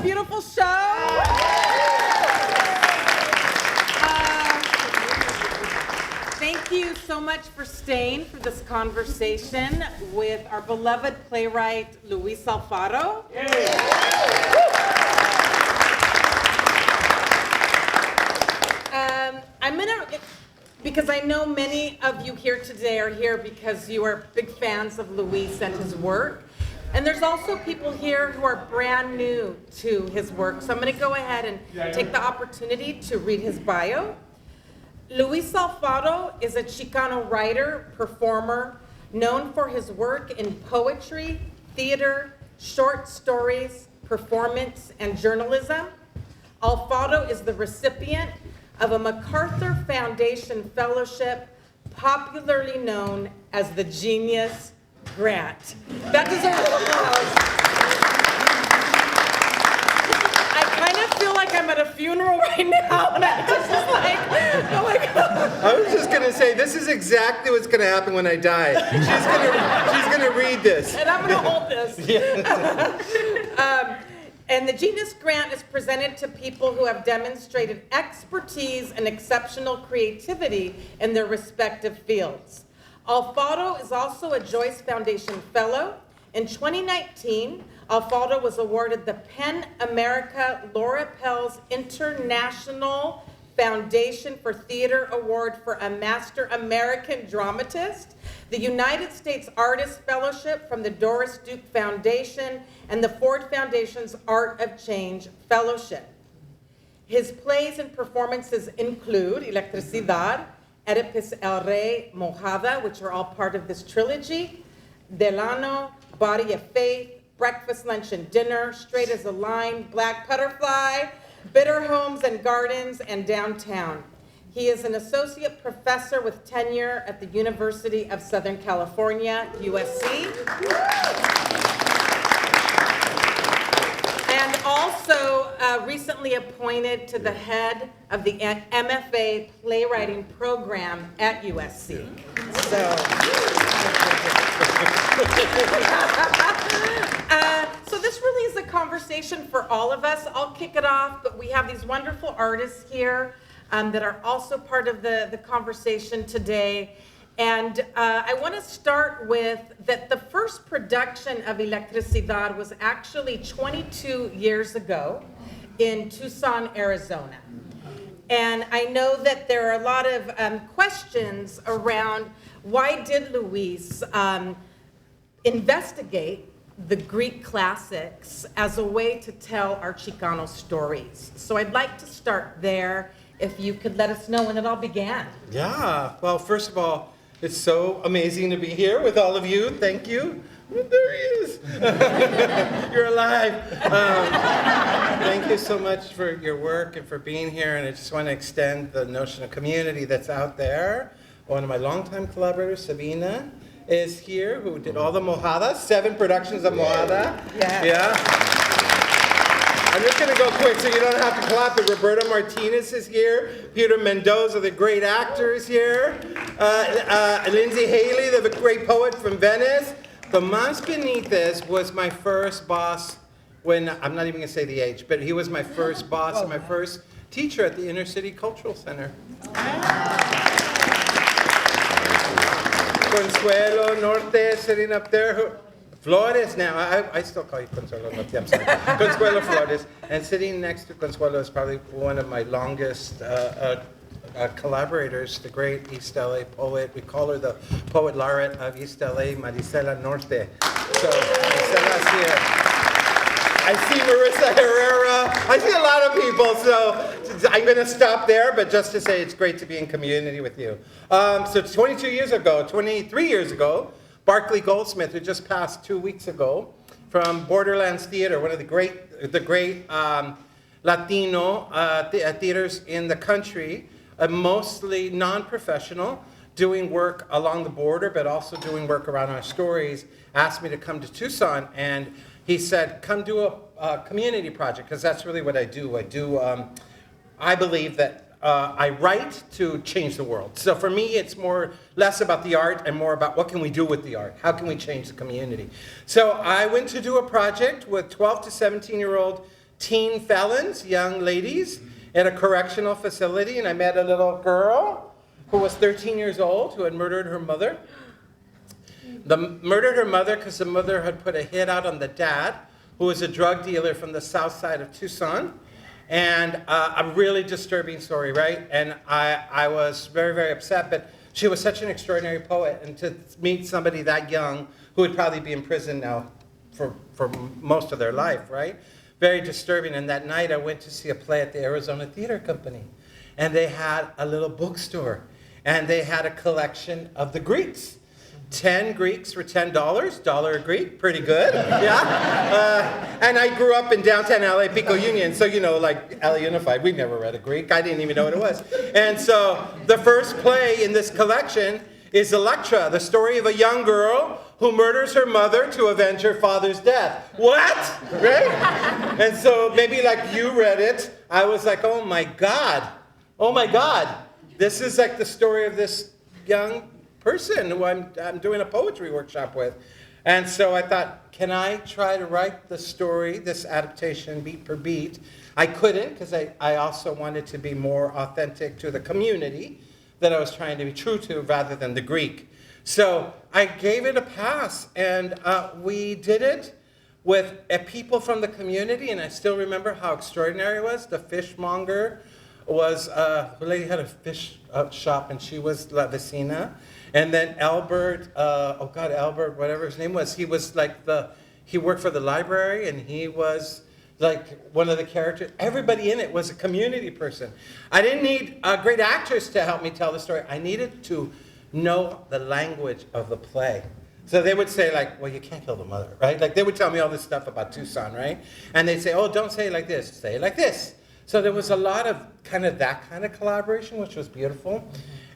beautiful show. Thank you so much for staying for this conversation with our beloved playwright, Luis Alfaro. Because I know many of you here today are here because you are big fans of Luis and his work. And there's also people here who are brand new to his work. So I'm going to go ahead and take the opportunity to read his bio. Luis Alfaro is a Chicano writer, performer, known for his work in poetry, theater, short stories, performance, and journalism. Alfaro is the recipient of a MacArthur Foundation Fellowship, popularly known as the Genius Grant. That deserves applause. I kind of feel like I'm at a funeral right now, and I'm just like, oh my God. I was just gonna say, this is exactly what's gonna happen when I die. She's gonna read this. And I'm gonna hold this. And the Genius Grant is presented to people who have demonstrated expertise and exceptional creativity in their respective fields. Alfaro is also a Joyce Foundation Fellow. In 2019, Alfaro was awarded the PEN America Laura Pels International Foundation for Theater Award for a Master American Dramatist, the United States Artist Fellowship from the Doris Duke Foundation, and the Ford Foundation's Art of Change Fellowship. His plays and performances include Electricidad, Oedipus El Rey, Mojada, which are all part of this trilogy, Delano, Body of Faith, Breakfast, Lunch, and Dinner, Straight as a Line, Black Butterfly, Bitter Homes and Gardens, and Downtown. He is an associate professor with tenure at the University of Southern California, USC. And also recently appointed to the head of the MFA playwriting program at USC. So this really is a conversation for all of us. I'll kick it off, but we have these wonderful artists here that are also part of the conversation today. And I want to start with that the first production of Electricidad was actually 22 years ago in Tucson, Arizona. And I know that there are a lot of questions around why did Luis investigate the Greek classics as a way to tell our Chicano stories. So I'd like to start there, if you could let us know when it all began. Yeah, well, first of all, it's so amazing to be here with all of you. Thank you. Oh, there he is. You're alive. Thank you so much for your work and for being here. And I just want to extend the notion of community that's out there. One of my longtime collaborators, Sabina, is here, who did all the Mojada, 7 productions of Mojada. Yeah. I'm just going to go quick so you don't have to clap, but Roberto Martinez is here. Peter Mendoza, the great actor, is here. Lindsay Haley, the great poet from Venice. Tomás Benitez was my first boss when, I'm not even going to say the age, but he was my first boss and my first teacher at the Inner City Cultural Center. Consuelo Norte sitting up there. Flores now, I still call you Consuelo Norte, I'm sorry. Consuelo Flores. And sitting next to Consuelo is probably one of my longest collaborators, the great East LA poet. We call her the poet laureate of East LA, Marisela Norte. So Marisela's here. I see Marissa Herrera. I see a lot of people, so I'm going to stop there, but just to say it's great to be in community with you. So 23 years ago, Barclay Goldsmith, who just passed 2 weeks ago, from Borderlands Theater, one of the great Latino theaters in the country, mostly non-professional, doing work along the border, but also doing work around our stories, asked me to come to Tucson, and he said, come do a community project, because that's really what I do. I believe that I write to change the world. So for me, it's less about the art and more about what can we do with the art? How can we change the community? So I went to do a project with 12 to 17-year-old teen felons, young ladies, at a correctional facility, and I met a little girl who was 13 years old who had murdered her mother. Murdered her mother because the mother had put a hit out on the dad, who was a drug dealer from the south side of Tucson. And a really disturbing story, right? And I was very, very upset, but she was such an extraordinary poet, and to meet somebody that young who would probably be in prison now for most of their life, right? Very disturbing. And that night I went to see a play at the Arizona Theater Company, and they had a little bookstore, and they had a collection of the Greeks. 10 Greeks for $10, dollar a Greek, pretty good, yeah? And I grew up in downtown LA, Pico Union, so like LA Unified, we never read a Greek, I didn't even know what it was. And so the first play in this collection is Electra, the story of a young girl who murders her mother to avenge her father's death. What? Right? And so maybe like you read it, I was like, oh my God, this is like the story of this young person who I'm doing a poetry workshop with. And so I thought, can I try to write the story, this adaptation, beat per beat? I couldn't, because I also wanted to be more authentic to the community that I was trying to be true to rather than the Greek. So I gave it a pass, and we did it with people from the community, and I still remember how extraordinary it was. The fishmonger was, the lady had a fish shop, and she was La Vecina. And then Albert, Albert, whatever his name was, he was like he worked for the library, and he was like one of the characters. Everybody in it was a community person. I didn't need a great actress to help me tell the story. I needed to know the language of the play. So they would say like, well, you can't kill the mother, right? Like they would tell me all this stuff about Tucson, right? And they'd say, oh, don't say it like this, say it like this. So there was a lot of that kind of collaboration, which was beautiful.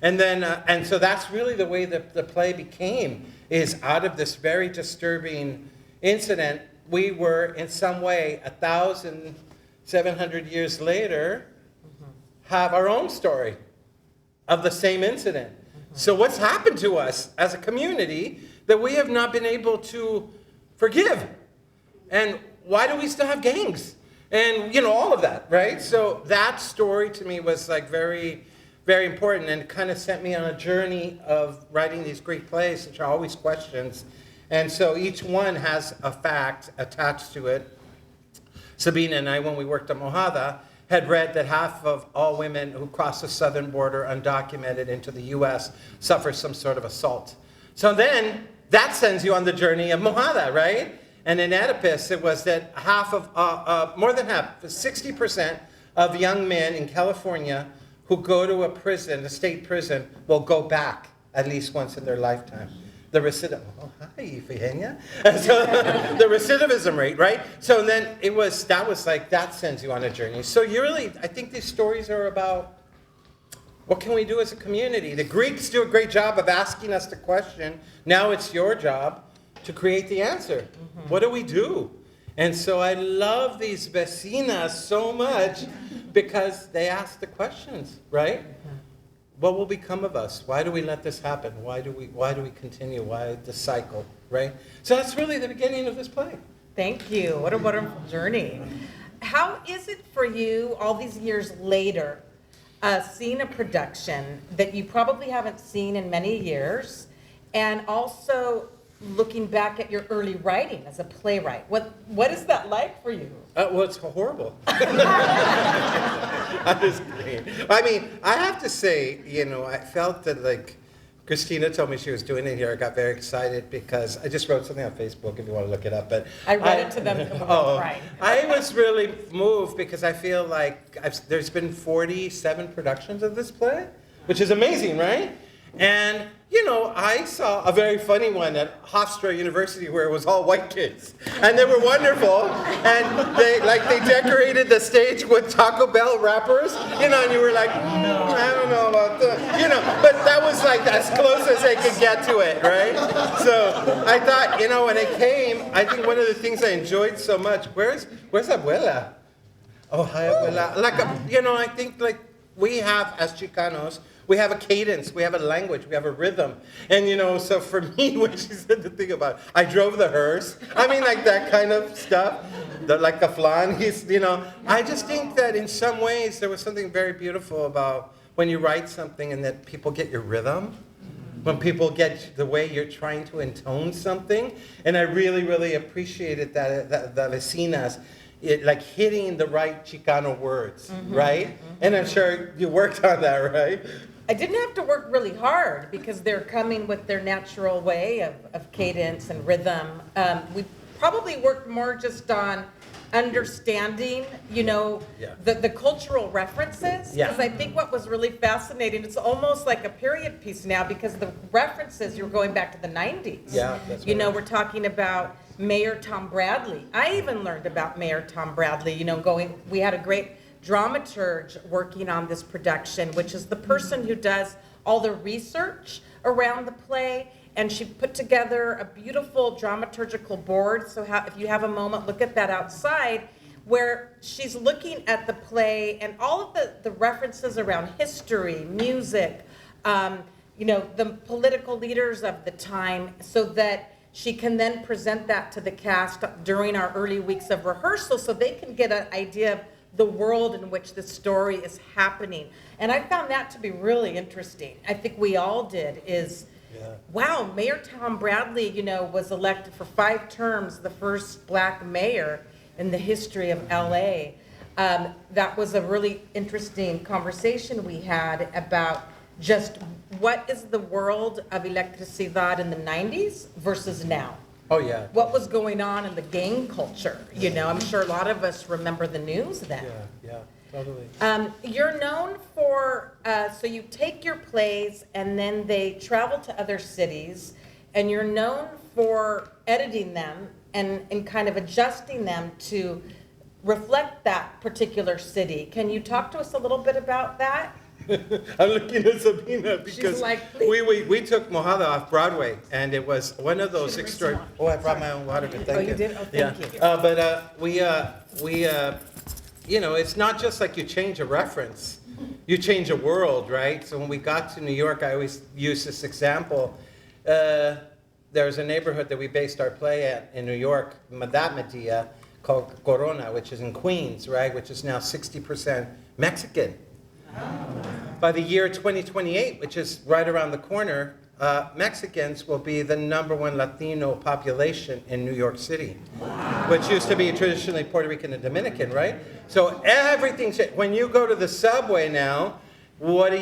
And then, and so that's really the way that the play became, is out of this very disturbing incident, we were in some way 1,700 years later, have our own story of the same incident. So what's happened to us as a community that we have not been able to forgive? And why do we still have gangs? And all of that, right? So that story to me was like very, very important, and kind of sent me on a journey of writing these Greek plays, which are always questions. And so each one has a fact attached to it. Sabina and I, when we worked at Mojada, had read that half of all women who cross the southern border undocumented into the U.S. suffer some sort of assault. So then that sends you on the journey of Mojada, right? And in Oedipus, it was that more than half, 60% of young men in California who go to a prison, a state prison, will go back at least once in their lifetime. The recidivism rate, right? So then that sends you on a journey. So I think these stories are about what can we do as a community? The Greeks do a great job of asking us the question. Now it's your job to create the answer. What do we do? And so I love these vecinas so much because they ask the questions, right? What will become of us? Why do we let this happen? Why do we continue? Why the cycle, right? So that's really the beginning of this play. Thank you. What a wonderful journey. How is it for you, all these years later, seeing a production that you probably haven't seen in many years, and also looking back at your early writing as a playwright? What is that like for you? Well, it's horrible. I'm just kidding. I mean, I have to say, I felt that like Cristina told me she was doing it here. I got very excited because I just wrote something on Facebook if you want to look it up. But I read it to them. Right. I was really moved because I feel like there's been 47 productions of this play, which is amazing, right? And I saw a very funny one at Hofstra University where it was all white kids, and they were wonderful. And they decorated the stage with Taco Bell wrappers, and you were like, I don't know about that, But that was like as close as they could get to it, right? So I thought, when it came, I think one of the things I enjoyed so much. Where's Abuela? Oh, hi, Abuela. I think we have as Chicanos. we have a cadence, we have a language, we have a rhythm. And so for me, when she said the thing about, I drove the hearse, I mean like that kind of stuff, like the flan, I just think that in some ways there was something very beautiful about when you write something and that people get your rhythm. When people get the way you're trying to intone something. And I really, really appreciated that the vecinas, like hitting the right Chicano words, right? And I'm sure you worked on that, right? I didn't have to work really hard because they're coming with their natural way of cadence and rhythm. We probably worked more just on understanding, the cultural references. Yeah. Because I think what was really fascinating, it's almost like a period piece now because the references, you're going back to the 90s. Yeah, that's right. We're talking about Mayor Tom Bradley. I even learned about Mayor Tom Bradley, we had a great dramaturge working on this production, which is the person who does all the research around the play. And she put together a beautiful dramaturgical board. So if you have a moment, look at that outside, where she's looking at the play and all of the references around history, music, the political leaders of the time, so that she can then present that to the cast during our early weeks of rehearsal so they can get an idea of the world in which the story is happening. And I found that to be really interesting. I think we all did, wow, Mayor Tom Bradley, was elected for 5 terms, the first black mayor in the history of LA. That was a really interesting conversation we had about just what is the world of Electricidad in the 90s versus now. Oh, yeah. What was going on in the gang culture? I'm sure a lot of us remember the news then. Yeah. Totally. You're known for, so you take your plays and then they travel to other cities, and you're known for editing them and kind of adjusting them to reflect that particular city. Can you talk to us a little bit about that? I'm looking at Sabina because like, we took Mojada off Broadway, and it was one of those extraordinary. Oh, I brought my own water. Thank you. Oh, you did? Oh, thank you. But we it's not just like you change a reference, you change a world, right? So when we got to New York, I always use this example. There's a neighborhood that we based our play at in New York, that Medea, called Corona, which is in Queens, right? Which is now 60% Mexican. By the year 2028, which is right around the corner, Mexicans will be the #1 Latino population in New York City, which used to be traditionally Puerto Rican and Dominican, right? So everything's, when you go to the subway now, what are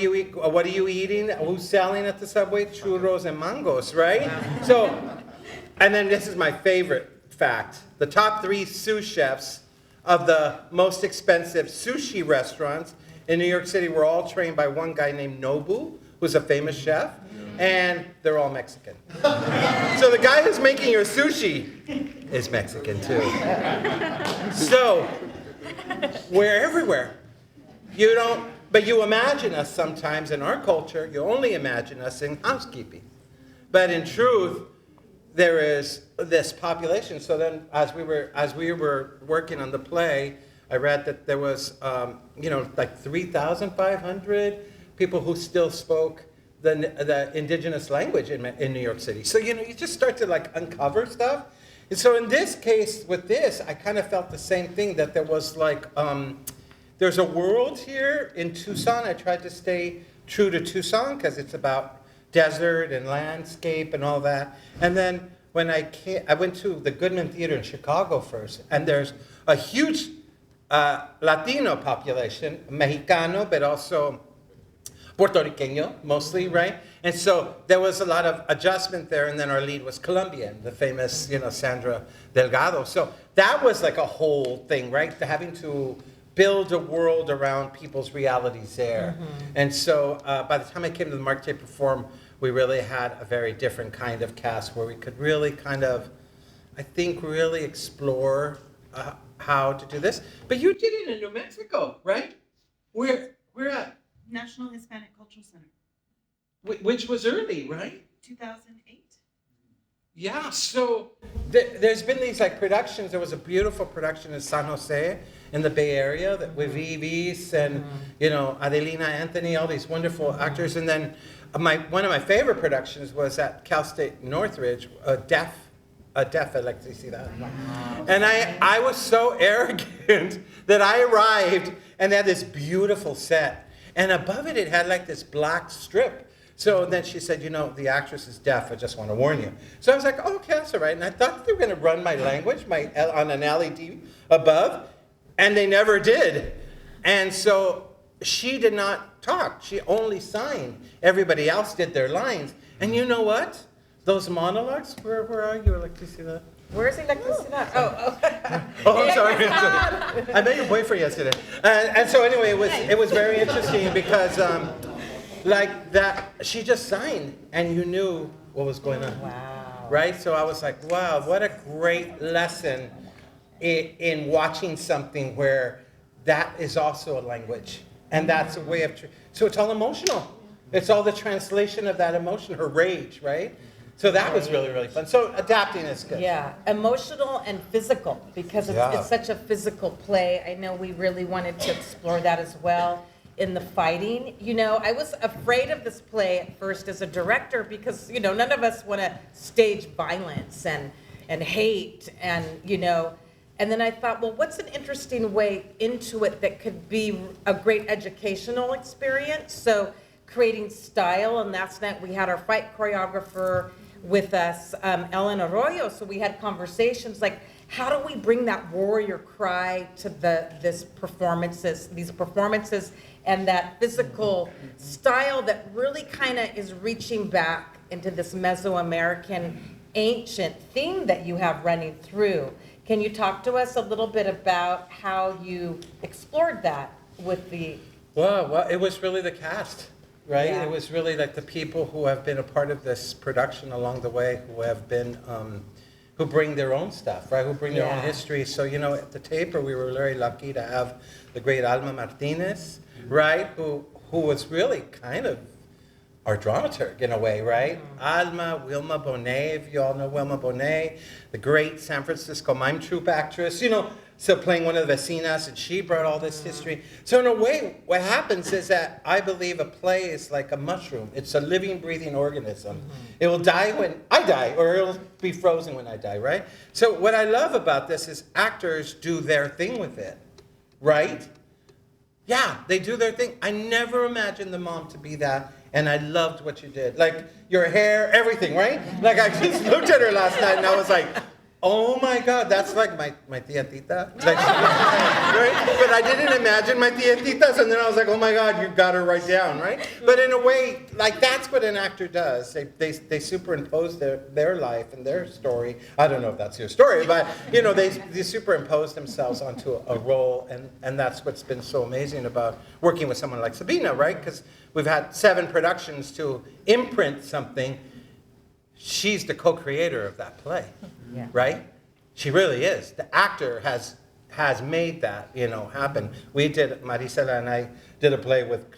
you eating? Who's selling at the subway? Churros and mangos, right? So, and then this is my favorite fact. The top 3 sous chefs of the most expensive sushi restaurants in New York City were all trained by one guy named Nobu, who's a famous chef, and they're all Mexican. So the guy who's making your sushi is Mexican too. So we're everywhere. But you imagine us sometimes in our culture, you only imagine us in housekeeping. But in truth, there is this population. So then as we were working on the play, I read that there was, like 3,500 people who still spoke the indigenous language in New York City. So, you just start to like uncover stuff. And so in this case, with this, I kind of felt the same thing, that there was like, there's a world here in Tucson. I tried to stay true to Tucson because it's about desert and landscape and all that. And then when I went to the Goodman Theater in Chicago first, and there's a huge Latino population, Mexicano, but also Puerto Riqueño, mostly, right? And so there was a lot of adjustment there, and then our lead was Colombian, the famous, Sandra Delgado. So that was like a whole thing, right? Having to build a world around people's realities there. Mm-hmm. And so by the time I came to the Mark J. Perform, we really had a very different kind of cast where we could really kind of, I think, really explore how to do this. But you did it in New Mexico, right? Where at? National Hispanic Cultural Center. Which was early, right? 2008. Yeah, so there's been these like productions. There was a beautiful production in San Jose in the Bay Area that with Vivis and Adelina Anthony, all these wonderful actors. And then one of my favorite productions was at Cal State Northridge, a deaf Electricidad. Wow. And I was so arrogant that I arrived and they had this beautiful set. And above it, it had like this black strip. So then she said, the actress is deaf, I just want to warn you. So I was like, oh, okay, that's all right. And I thought they were going to run my language on an LED above, and they never did. And so she did not talk. She only signed. Everybody else did their lines. And you know what? Those monologues, where are you, Electricidad? Where's Electricidad? Oh, I'm sorry. I met your boyfriend yesterday. And so anyway, it was very interesting because like that, she just signed and you knew what was going on. Wow. Right? So I was like, wow, what a great lesson in watching something where that is also a language. And that's a way of, so it's all emotional. It's all the translation of that emotion, her rage, right? So that was really, really fun. So adapting is good. Yeah, emotional and physical, because it's such a physical play. I know we really wanted to explore that as well in the fighting. I was afraid of this play at first as a director because, none of us want to stage violence and hate and then I thought, well, what's an interesting way into it that could be a great educational experience? So creating style, and last night we had our fight choreographer with us, Ellen Arroyo, so we had conversations like, how do we bring that warrior cry to these performances, and that physical style that really kind of is reaching back into this Mesoamerican ancient theme that you have running through. Can you talk to us a little bit about how you explored that with the... Well, it was really the cast, right? Yeah. It was really like the people who have been a part of this production along the way, who have been, who bring their own stuff, right? Who bring their own history. So, at the taper, we were very lucky to have the great Alma Martinez, right? Who was really kind of our dramaturg in a way, right? Alma, Wilma Bonet, if you all know Wilma Bonet, the great San Francisco mime troupe actress, so playing one of the vecinas, and she brought all this history. So in a way, what happens is that I believe a play is like a mushroom. It's a living, breathing organism. It will die when I die, or it'll be frozen when I die, right? So what I love about this is actors do their thing with it, right? Yeah, they do their thing. I never imagined the mom to be that, and I loved what you did. Like, your hair, everything, right? Like, I just looked at her last night, and I was like, oh my God, that's like my tia Tita. Like, right? But I didn't imagine my tia Titas, and then I was like, oh my God, you got her right down, right? But in a way, like, that's what an actor does. They superimpose their life and their story. I don't know if that's your story, but, they superimpose themselves onto a role, and that's what's been so amazing about working with someone like Sabina, right? Because we've had 7 productions to imprint something. She's the co-creator of that play. Yeah. Right? She really is. The actor has made that, happen. We did, Marisela and I did a play with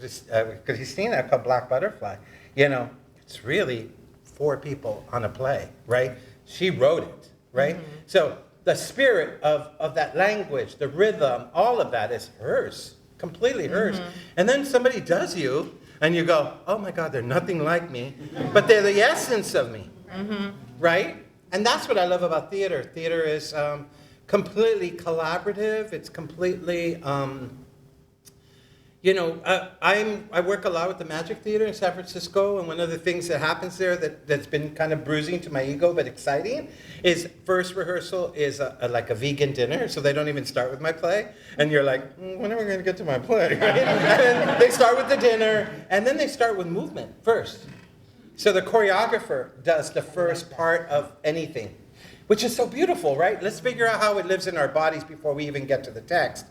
Cristina called Black Butterfly. It's really 4 people on a play, right? She wrote it, right? Mm-hmm. So the spirit of that language, the rhythm, all of that is hers, completely hers. Mm-hmm. And then somebody does you, and you go, oh my God, they're nothing like me, but they're the essence of me, right? And that's what I love about theater. Theater is completely collaborative. It's completely, I work a lot with the Magic Theater in San Francisco, and one of the things that happens there that's been kind of bruising to my ego but exciting is first rehearsal is like a vegan dinner, so they don't even start with my play, and you're like, when are we going to get to my play? Right? And they start with the dinner, and then they start with movement first. So the choreographer does the first part of anything, which is so beautiful, right? Let's figure out how it lives in our bodies before we even get to the text.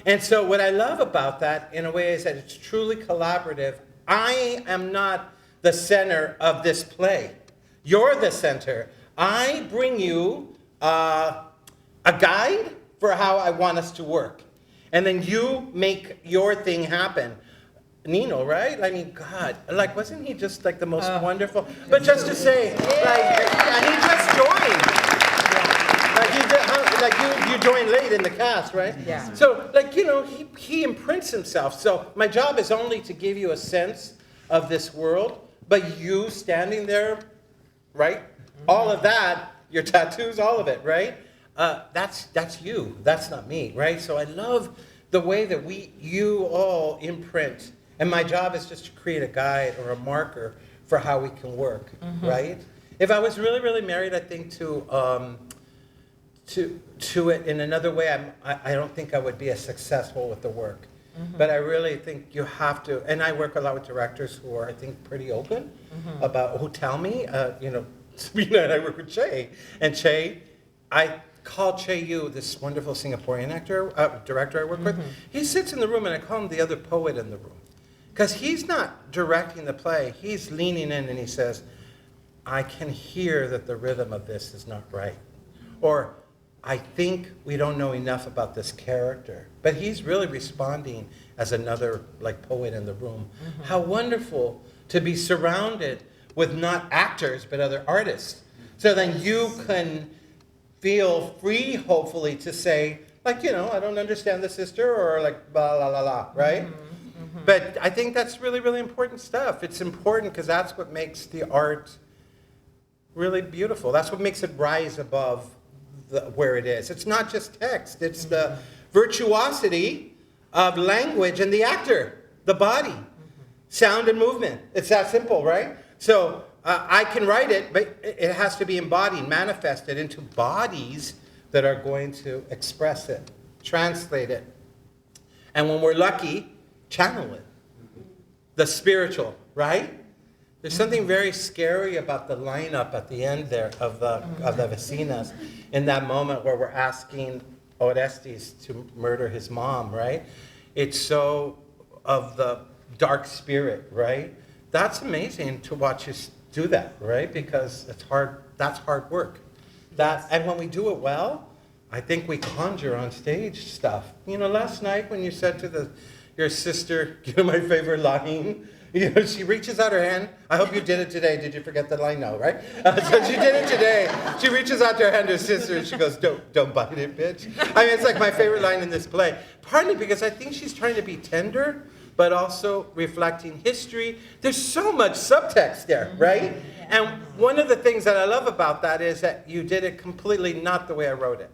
And so what I love about that, in a way, is that it's truly collaborative. I am not the center of this play. You're the center. I bring you a guide for how I want us to work. And then you make your thing happen. Nino, right? I mean, God, like, wasn't he just like the most wonderful? But just to say, like, And he just joined. Like you joined late in the cast, right? Yeah. So, he imprints himself. So my job is only to give you a sense of this world, but you standing there, right? All of that, your tattoos, all of it, right? That's you. That's not me, right? So I love the way that you all imprint. And my job is just to create a guide or a marker for how we can work, right? If I was really, really married, I think to it in another way, I don't think I would be as successful with the work. But I really think you have to, and I work a lot with directors who are, I think, pretty open about, who tell me, Sabrina and I work with Che, and Che, I call Che Yu, this wonderful Singaporean director I work with. He sits in the room and I call him the other poet in the room. Because he's not directing the play, he's leaning in and he says, I can hear that the rhythm of this is not right. Or, I think we don't know enough about this character. But he's really responding as another poet in the room. How wonderful to be surrounded with not actors, but other artists. So then you can feel free, hopefully, to say, I don't understand the sister, or blah, la, la, la, right? But I think that's really, really important stuff. It's important because that's what makes the art really beautiful. That's what makes it rise above where it is. It's not just text. It's the virtuosity of language and the actor, the body, sound and movement. It's that simple, right? So I can write it, but it has to be embodied, manifested into bodies that are going to express it, translate it. And when we're lucky, channel it. The spiritual, right? There's something very scary about the lineup at the end there of the Vecinas in that moment where we're asking Orestes to murder his mom, right? It's so of the dark spirit, right? That's amazing to watch us do that, right? Because it's hard. That's hard work. And when we do it well, I think we conjure on stage stuff. Last night when you said to your sister, my favorite line. She reaches out her hand. I hope you did it today. Did you forget the line? No, right? So she did it today. She reaches out her hand to her sister and she goes, don't bite it, bitch. I mean, it's like my favorite line in this play. Partly because I think she's trying to be tender, but also reflecting history. There's so much subtext there, right? And one of the things that I love about that is that you did it completely not the way I wrote it.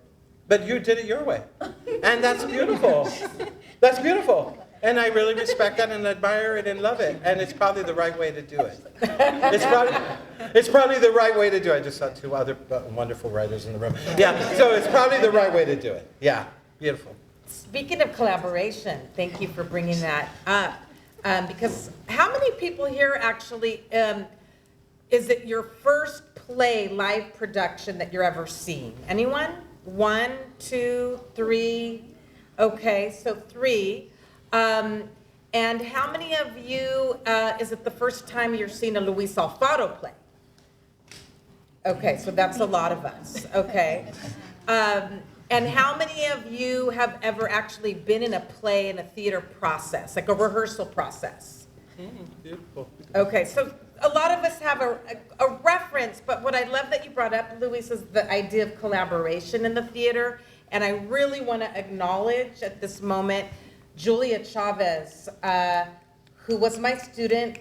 But you did it your way. And that's beautiful. That's beautiful. And I really respect that and admire it and love it. And it's probably the right way to do it. It's probably the right way to do it. I just saw two other wonderful writers in the room. Yeah, so it's probably the right way to do it. Yeah, beautiful. Speaking of collaboration, thank you for bringing that up. Because how many people here actually, is it your first play, live production that you're ever seeing? Anyone? 1, 2, 3. Okay, so 3. And how many of you, is it the first time you're seeing a Luis Alfaro play? Okay, so that's a lot of us, okay. And how many of you have ever actually been in a play in a theater process, like a rehearsal process? Beautiful. Okay, so a lot of us have a reference, but what I love that you brought up, Luis, is the idea of collaboration in the theater. And I really want to acknowledge at this moment Julia Chavez, who was my student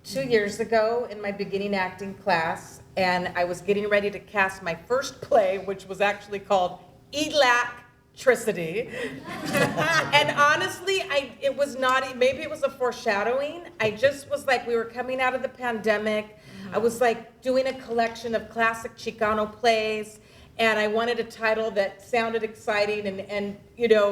2 years ago in my beginning acting class, and I was getting ready to cast my first play, which was actually called Electricidad. And honestly, it was not, maybe it was a foreshadowing. I just was like, we were coming out of the pandemic. I was like doing a collection of classic Chicano plays. And I wanted a title that sounded exciting and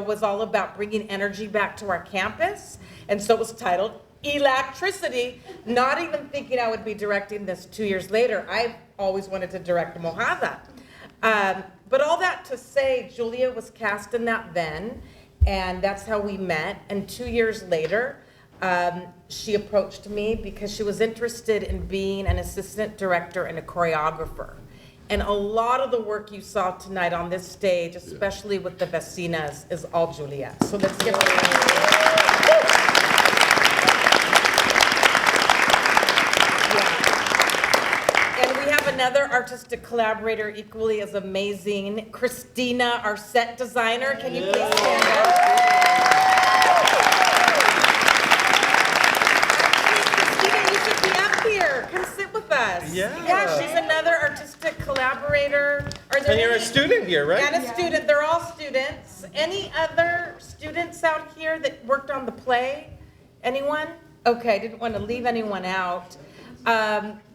was all about bringing energy back to our campus. And so it was titled Electricity, not even thinking I would be directing this 2 years later. I've always wanted to direct Mojada. But all that to say, Julia was cast in that then, and that's how we met. And 2 years later, she approached me because she was interested in being an assistant director and a choreographer. And a lot of the work you saw tonight on this stage, especially with the Vecinas, is all Julia. So let's give her a hand. And we have another artistic collaborator equally as amazing, Cristina, our set designer. Can you please stand up? Cristina, you should be up here. Come sit with us. Yeah, she's another artistic collaborator. And you're a student here, right? And a student. They're all students. Any other students out here that worked on the play? Anyone? Okay, I didn't want to leave anyone out.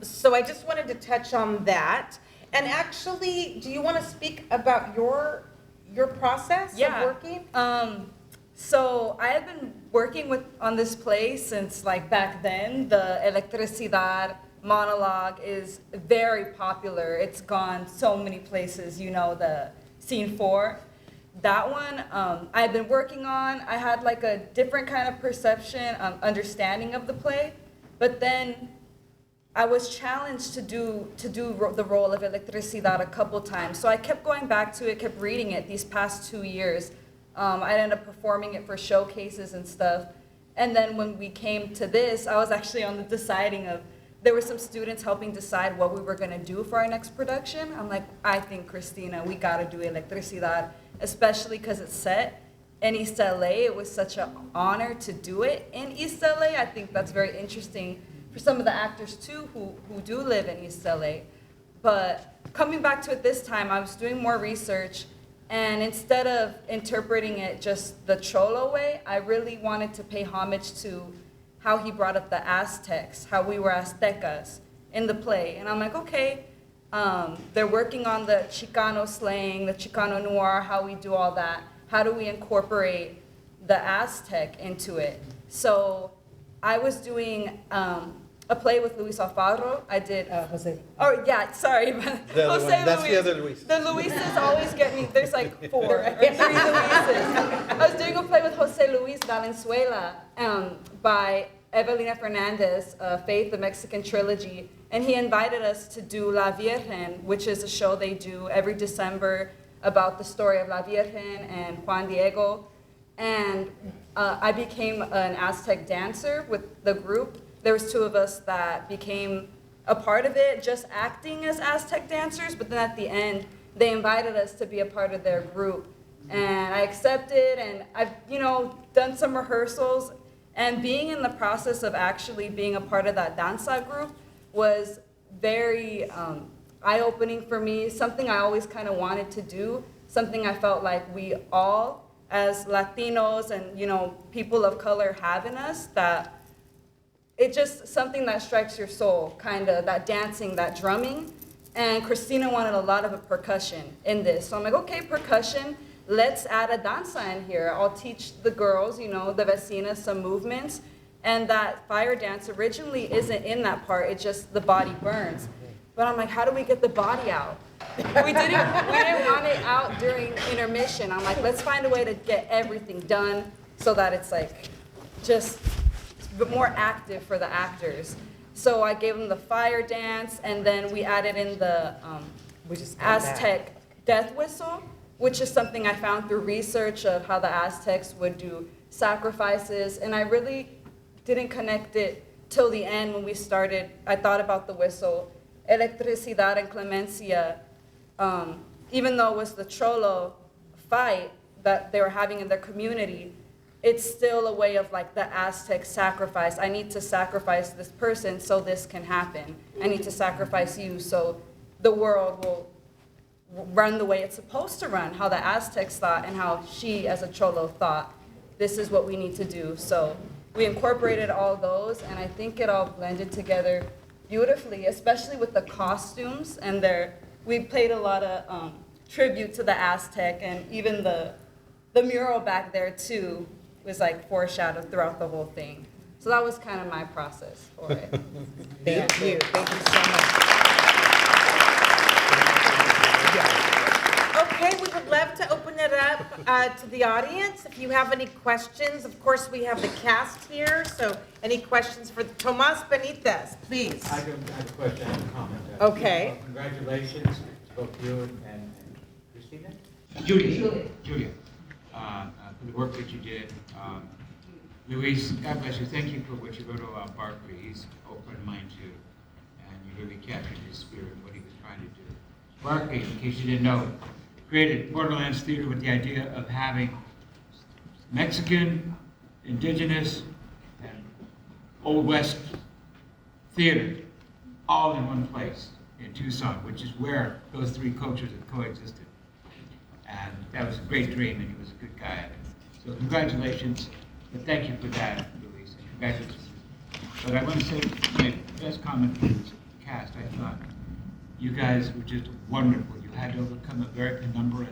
So I just wanted to touch on that. And actually, do you want to speak about your process of working? So I have been working on this play since like back then. The Electricidad monologue is very popular. It's gone so many places, you know, the scene 4. That one I've been working on. I had like a different kind of perception, understanding of the play, but then I was challenged to do the role of Electricidad a couple times. So I kept going back to it, kept reading it these past 2 years. I ended up performing it for showcases and stuff. And then when we came to this, I was actually on the deciding of, there were some students helping decide what we were going to do for our next production. I'm like, I think, Cristina, we got to do Electricidad, especially because it's set in East LA. It was such an honor to do it in East LA. I think that's very interesting for some of the actors, too, who do live in East LA. But coming back to it this time, I was doing more research. And instead of interpreting it just the Cholo way, I really wanted to pay homage to how he brought up the Aztecs, how we were Aztecas in the play. And I'm like, okay, they're working on the Chicano slang, the Chicano noir, how we do all that. How do we incorporate the Aztec into it? So I was doing a play with Luis Alfaro. I did. Jose. Oh, yeah, sorry. Jose That's Luis. the other Luis. The Luises always get me. There's like 4, 3 Luises. I was doing a play with Jose Luis Valenzuela by Evelina Fernandez, Faith, the Mexican Trilogy. And he invited us to do La Virgen, which is a show they do every December about the story of La Virgen and Juan Diego. And I became an Aztec dancer with the group. There was 2 of us that became a part of it, just acting as Aztec dancers, but then at the end, they invited us to be a part of their group. And I accepted, and I've, done some rehearsals, and being in the process of actually being a part of that danza group was very eye-opening for me, something I always kind of wanted to do, something I felt like we all, as Latinos and, people of color have in us, that it's just something that strikes your soul, kind of, that dancing, that drumming. And Cristina wanted a lot of percussion in this. So I'm like, okay, percussion, let's add a danza in here. I'll teach the girls, the vecinas, some movements. And that fire dance originally isn't in that part, it's just the body burns. But I'm like, how do we get the body out? We didn't want it out during intermission. I'm like, let's find a way to get everything done so that it's like, just more active for the actors. So I gave them the fire dance, and then we added in the Aztec death whistle, which is something I found through research of how the Aztecs would do sacrifices, and I really didn't connect it till the end when we started. I thought about the whistle. Electricidad and Clemencia, even though it was the Cholo fight that they were having in their community, it's still a way of like the Aztec sacrifice. I need to sacrifice this person so this can happen. I need to sacrifice you so the world will run the way it's supposed to run, how the Aztecs thought and how she as a Cholo thought. This is what we need to do. So we incorporated all those, and I think it all blended together beautifully, especially with the costumes. And we played a lot of tribute to the Aztec, and even the mural back there too was like foreshadowed throughout the whole thing. So that was kind of my process for it. Thank you so much. Okay, we would love to open it up to the audience. If you have any questions, of course we have the cast here, so any questions for Tomas Benitez, please. I have a question and a comment. Okay. Congratulations to both you and Cristina? Julia. For the work that you did. Luis, God bless you. Thank you for what you wrote about Barkley. He's open mind too. And you really captured his spirit, what he was trying to do. Barclay, in case you didn't know, created Borderlands Theater with the idea of having Mexican, indigenous, and Old West theater all in one place in Tucson, which is where those three cultures have coexisted. And that was a great dream, and he was a good guy. So congratulations, but thank you for that, Luis, and congratulations. But I want to say my best comment for this cast, I thought you guys were just wonderful. You had to overcome a very penumbra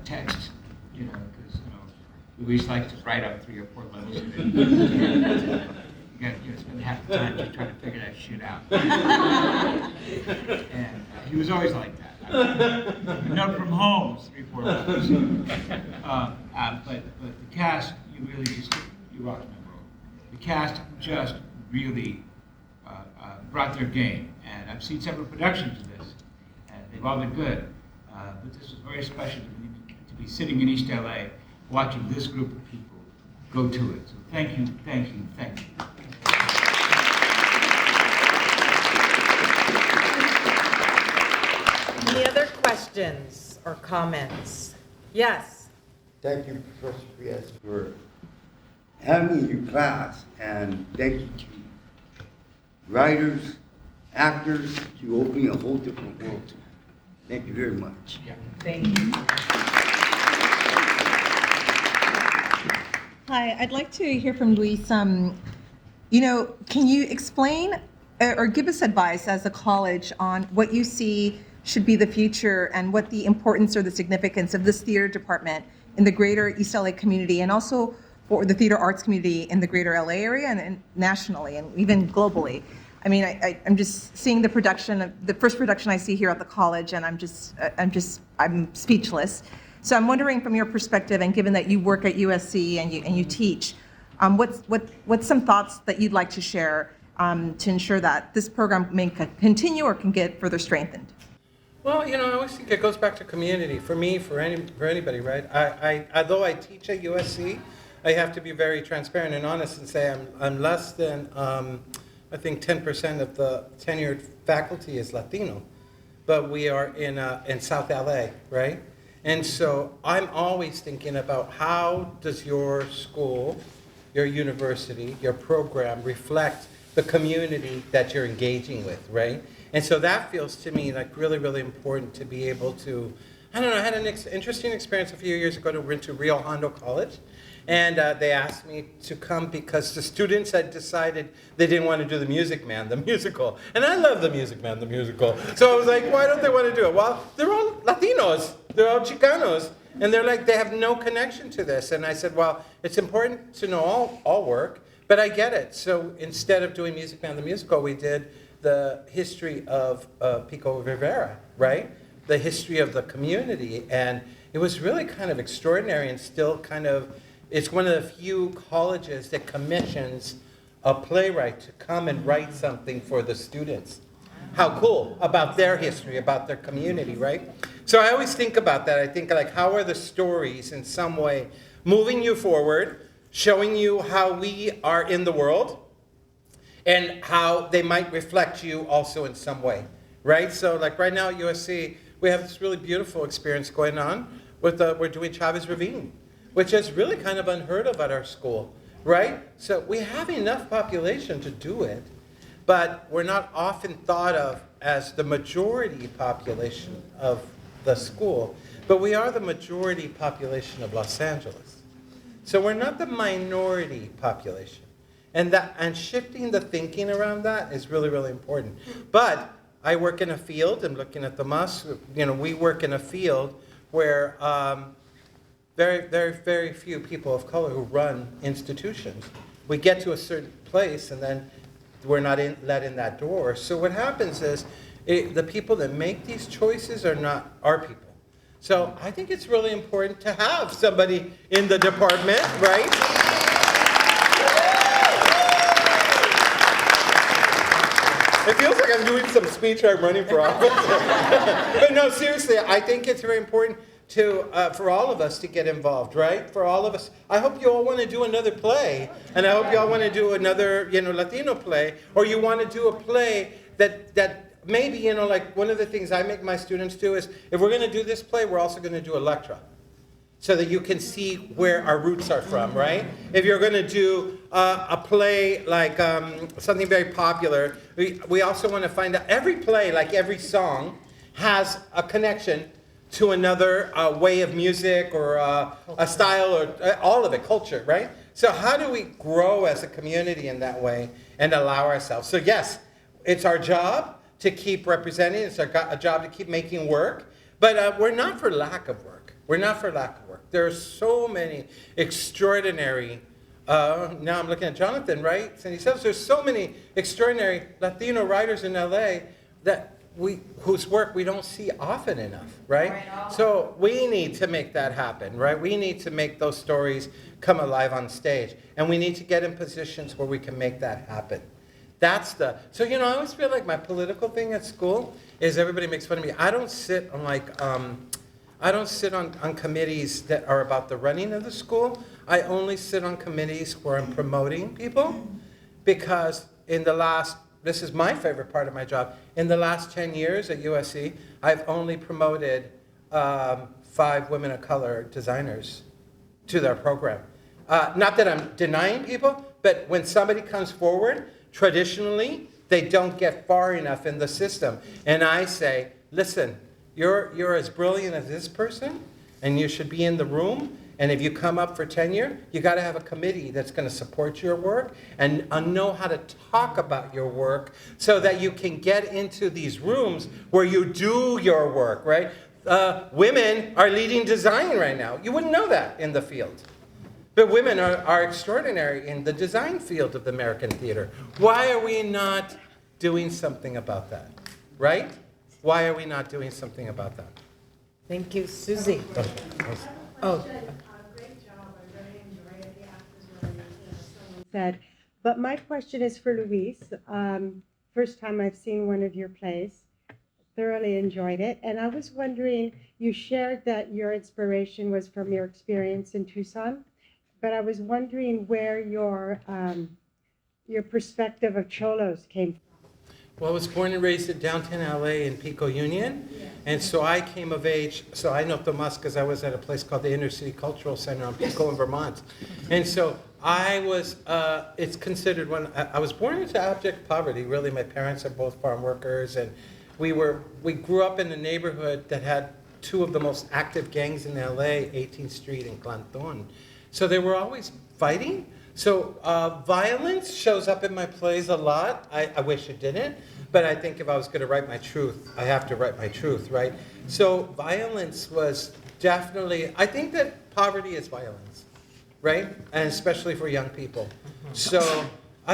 text, you know, because Luis likes to write up 3 or 4 levels of it. You got to spend half the time just trying to figure that shit out. And he was always like that. A note from home was 3 or 4 levels. But the cast, you really just, you rocked my world. The cast just really brought their game. And I've seen several productions of this, and they've all been good. But this was very special to be sitting in East LA watching this group of people go to it. So thank you, thank you, thank you. Any other questions or comments? Yes. Thank you, Professor Frías, for having me in your class, and thank you to writers, actors, to opening a whole different world to me. Thank you very much. Yeah. Thank you. Hi, I'd like to hear from Luis. You know, can you explain or give us advice as a college on what you see should be the future and what the importance or the significance of this theater department in the greater East LA community, and also for the theater arts community in the greater LA area and nationally and even globally? I mean, I'm just seeing the production, the first production I see here at the college, and I'm speechless. So I'm wondering, from your perspective, and given that you work at USC and you teach, what's some thoughts that you'd like to share to ensure that this program may continue or can get further strengthened? Well, you know, I always think it goes back to community. For me, for anybody, right? Although I teach at USC, I have to be very transparent and honest and say I'm less than I think 10% of the tenured faculty is Latino, but we are in South LA, right? And so I'm always thinking about how does your school, your university, your program reflect the community that you're engaging with, right? And so that feels to me like really, really important to be able to, I don't know, I had an interesting experience a few years ago. Went to Rio Hondo College, and they asked me to come because the students had decided they didn't want to do the Music Man, the musical. And I love the Music Man, the musical. So I was like, why don't they want to do it? Well, they're all Latinos, they're all Chicanos, and they're like, they have no connection to this. And I said, well, it's important to know all work, but I get it. So instead of doing Music Man, the musical, we did the history of Pico Rivera, right? The history of the community. And it was really kind of extraordinary and still kind of, it's one of the few colleges that commissions a playwright to come and write something for the students. How cool, about their history, about their community, right? So I always think about that. I think like, how are the stories in some way moving you forward, showing you how we are in the world, and how they might reflect you also in some way, right? So like right now at USC, we have this really beautiful experience going on with, we're doing Chavez Ravine, which is really kind of unheard of at our school, right? So we have enough population to do it, but we're not often thought of as the majority population of the school, but we are the majority population of Los Angeles. So we're not the minority population. And shifting the thinking around that is really, really important. But I work in a field, I'm looking at the MUS, you know, we work in a field where very, very, very few people of color who run institutions. We get to a certain place and then we're not let in that door. So what happens is the people that make these choices are not our people. So I think it's really important to have somebody in the department, right? It feels like I'm doing some speech or I'm running for office. But no, seriously, I think it's very important to for all of us to get involved, right? For all of us. I hope you all want to do another play, and I hope you all want to do another, Latino play, or you want to do a play That maybe, you know, like one of the things I make my students do is, if we're going to do this play, we're also going to do Electra, so that you can see where our roots are from, right? If you're going to do a play like something very popular, we also want to find out, every play, like every song, has a connection to another way of music or a style or all of it, culture, right? So how do we grow as a community in that way and allow ourselves? So yes, it's our job to keep representing. It's our job to keep making work. But we're not for lack of work. We're not for lack of work. There are so many extraordinary, now I'm looking at Jonathan, right? And he says there's so many extraordinary Latino writers in LA that whose work we don't see often enough, right? So we need to make that happen, right? We need to make those stories come alive on stage. And we need to get in positions where we can make that happen. So, you know, I always feel like my political thing at school is everybody makes fun of me. I don't sit on on committees that are about the running of the school. I only sit on committees where I'm promoting people, because this is my favorite part of my job. In the last 10 years at USC, I've only promoted 5 women of color designers to their program. Not that I'm denying people, but when somebody comes forward, traditionally, they don't get far enough in the system. And I say, listen, you're as brilliant as this person, and you should be in the room. And if you come up for tenure, you got to have a committee that's going to support your work and know how to talk about your work, so that you can get into these rooms where you do your work, right? Women are leading design right now. You wouldn't know that in the field. But women are extraordinary in the design field of the American theater. Why are we not doing something about that, right? Why are we not doing something about that? Thank you, Susie. Oh. Great job. I really enjoyed it. The actors really, someone said. But my question is for Luis. First time I've seen one of your plays. Thoroughly enjoyed it. And I was wondering, you shared that your inspiration was from your experience in Tucson. But I was wondering where your perspective of cholos came from. Well, I was born and raised in downtown LA in Pico Union, and so I came of age. So I know Tomas because I was at a place called the Inner City Cultural Center on Pico in Vermont. And so I was, it's considered I was born into abject poverty, really. My parents are both farm workers, and we grew up in a neighborhood that had 2 of the most active gangs in LA, 18th Street and Clanton. So they were always fighting. So violence shows up in my plays a lot. I wish it didn't, but I think if I was going to write my truth, I have to write my truth, right? So violence was definitely, I think that poverty is violence, right? And especially for young people. So,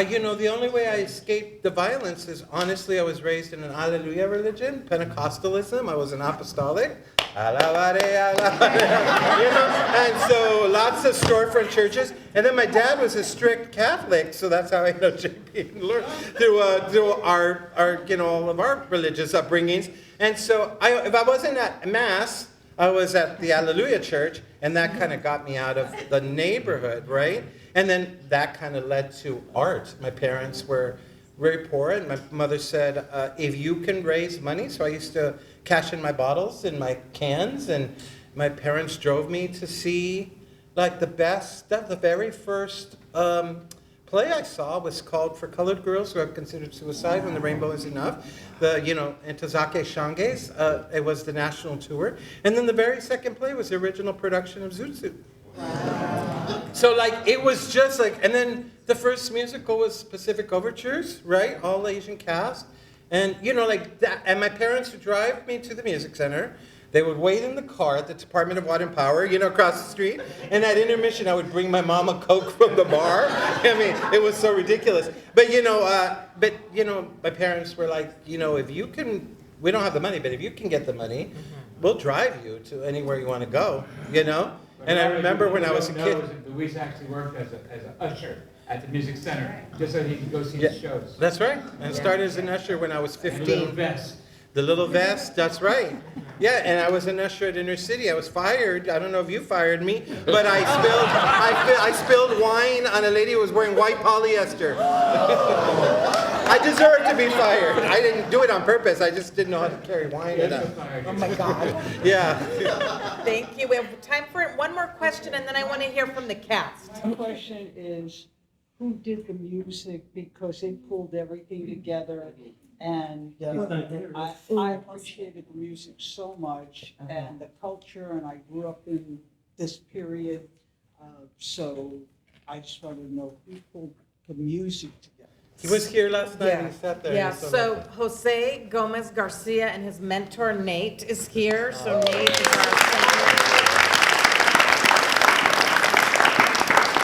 you know, the only way I escaped the violence is, honestly, I was raised in an Alleluia religion, Pentecostalism. I was an apostolic. Alabare, alabare, you know, and so lots of storefront churches. And then my dad was a strict Catholic, so that's how I know JP and Lord through our you know, all of our religious upbringings. And so if I wasn't at Mass, I was at the Alleluia Church, and that kind of got me out of the neighborhood, right? And then that kind of led to art. My parents were very poor, and my mother said, if you can raise money, so I used to cash in my bottles and my cans, and my parents drove me to see like the best stuff. The very first play I saw was called For Colored Girls Who Have Considered Suicide When the Rainbow Is Enough. Entezake Shanges, it was the national tour. And then the very second play was the original production of Zoot Suit. Wow. So like, it was just like, and then the first musical was Pacific Overtures, right? All Asian cast. And, you know, like that, and my parents would drive me to the music center. They would wait in the car at the Department of Water and Power, you know, across the street. And at intermission, I would bring my mom a Coke from the bar. I mean, it was so ridiculous. But, you know, my parents were like, you know, if you can, we don't have the money, but if you can get the money, we'll drive you to anywhere you want to go, you know? And I remember when I was a kid. Luis actually worked as an usher at the music center, just so he could go see the shows. That's right. I started as an usher when I was 15. The little vest. The little vest, that's right. Yeah, and I was an usher at Inner City. I was fired. I don't know if you fired me, but I spilled wine on a lady who was wearing white polyester. I deserve to be fired. I didn't do it on purpose. I just didn't know how to carry wine enough. Oh my God. Yeah. Thank you. We have time for one more question, and then I want to hear from the cast. My question is, who did the music? Because they pulled everything together, and I appreciated the music so much, and the culture, and I grew up in this period, so I just wanted to know who pulled the music together. He was here last night. He sat there. Yeah, He saw so that. Jose Gomez Garcia and his mentor Nate is here. So Nate is our singer.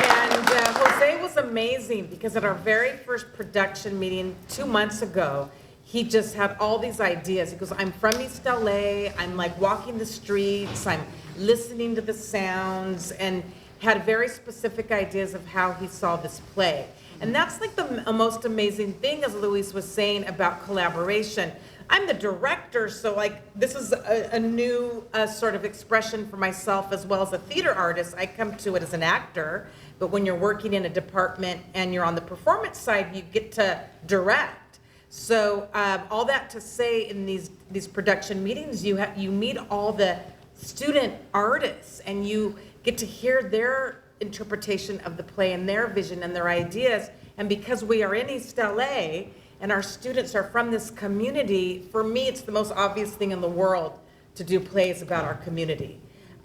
And Jose was amazing because at our very first production meeting 2 months ago, he just had all these ideas. He goes, I'm from East LA. I'm like walking the streets. I'm listening to the sounds, and had very specific ideas of how he saw this play. And that's like the most amazing thing, as Luis was saying, about collaboration. I'm the director, so like this is a new sort of expression for myself as well as a theater artist. I come to it as an actor, but when you're working in a department and you're on the performance side, you get to direct. So all that to say, in these production meetings, you meet all the student artists, and you get to hear their interpretation of the play and their vision and their ideas. And because we are in East LA and our students are from this community, for me, it's the most obvious thing in the world to do plays about our community.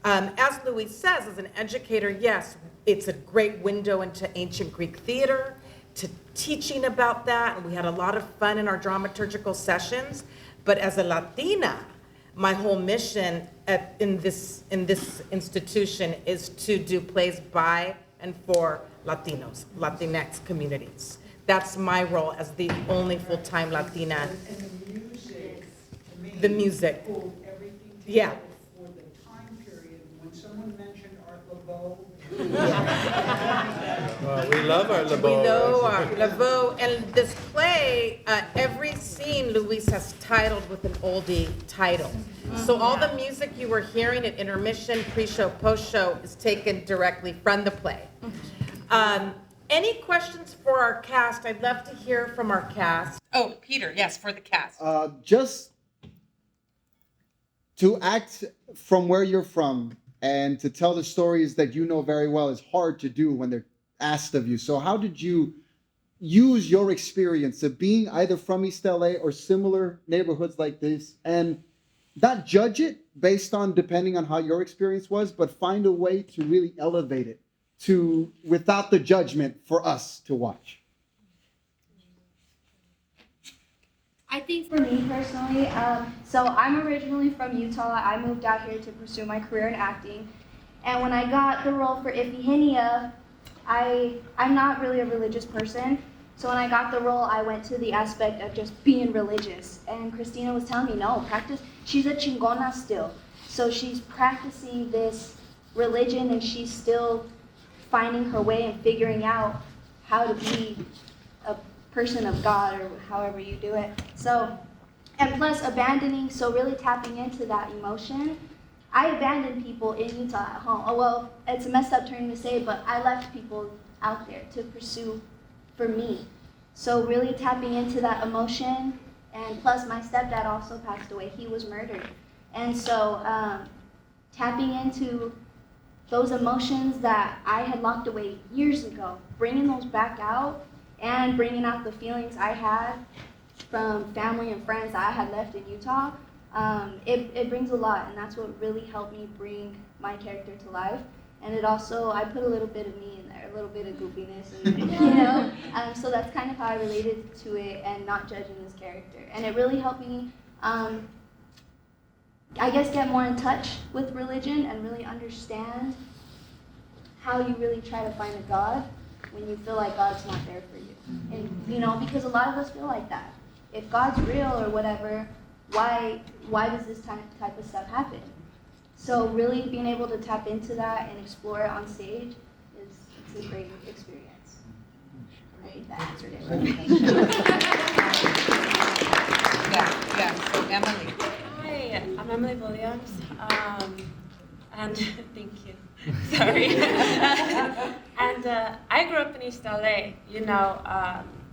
As Luis says, as an educator, yes, it's a great window into ancient Greek theater, to teaching about that, and we had a lot of fun in our dramaturgical sessions. But as a Latina, my whole mission in this institution is to do plays by and for Latinos, Latinx communities. That's my role as the only full-time Latina. And the music, to me, The music. pulled everything Yeah. together for the time period. When someone mentioned Art Laveau, Well, we love our We LeBeau. know Laveau, and this play, every scene Luis has titled with an oldie title. So all the music you were hearing at intermission, pre-show, post-show is taken directly from the play. Any questions for our cast? I'd love to hear from our cast. Oh, Peter, yes, for the cast. Just to act from where you're from and to tell the stories that you know very well is hard to do when they're asked of you. So how did you use your experience of being either from East LA or similar neighborhoods like this, and not judge it based on depending on how your experience was, but find a way to really elevate it to without the judgment for us to watch? I think for me personally, so I'm originally from Utah. I moved out here to pursue my career in acting. And when I got the role for Iphigenia, I'm not really a religious person. So when I got the role, I went to the aspect of just being religious. And Cristina was telling me, no, practice. She's a chingona still. So she's practicing this religion, and she's still finding her way and figuring out how to be a person of God, or however you do it. So, and plus abandoning, so really tapping into that emotion. I abandoned people in Utah at home. Oh, well, it's a messed up term to say, but I left people out there to pursue for me. So really tapping into that emotion, and plus my stepdad also passed away. He was murdered. And so tapping into those emotions that I had locked away years ago, bringing those back out, and bringing out the feelings I had from family and friends that I had left in Utah, it brings a lot, and that's what really helped me bring my character to life. And it also, I put a little bit of me in there, a little bit of goofiness, and, so that's kind of how I related to it and not judging this character. And it really helped me, I guess, get more in touch with religion and really understand how you really try to find a God when you feel like God's not there for you. And, because a lot of us feel like that. If God's real or whatever, why does this type of stuff happen? So really being able to tap into that and explore it on stage it's a great experience. I think that answered it. Yeah, so Emily. Hi, I'm Emily Williams, and thank you. Sorry. And I grew up in East LA.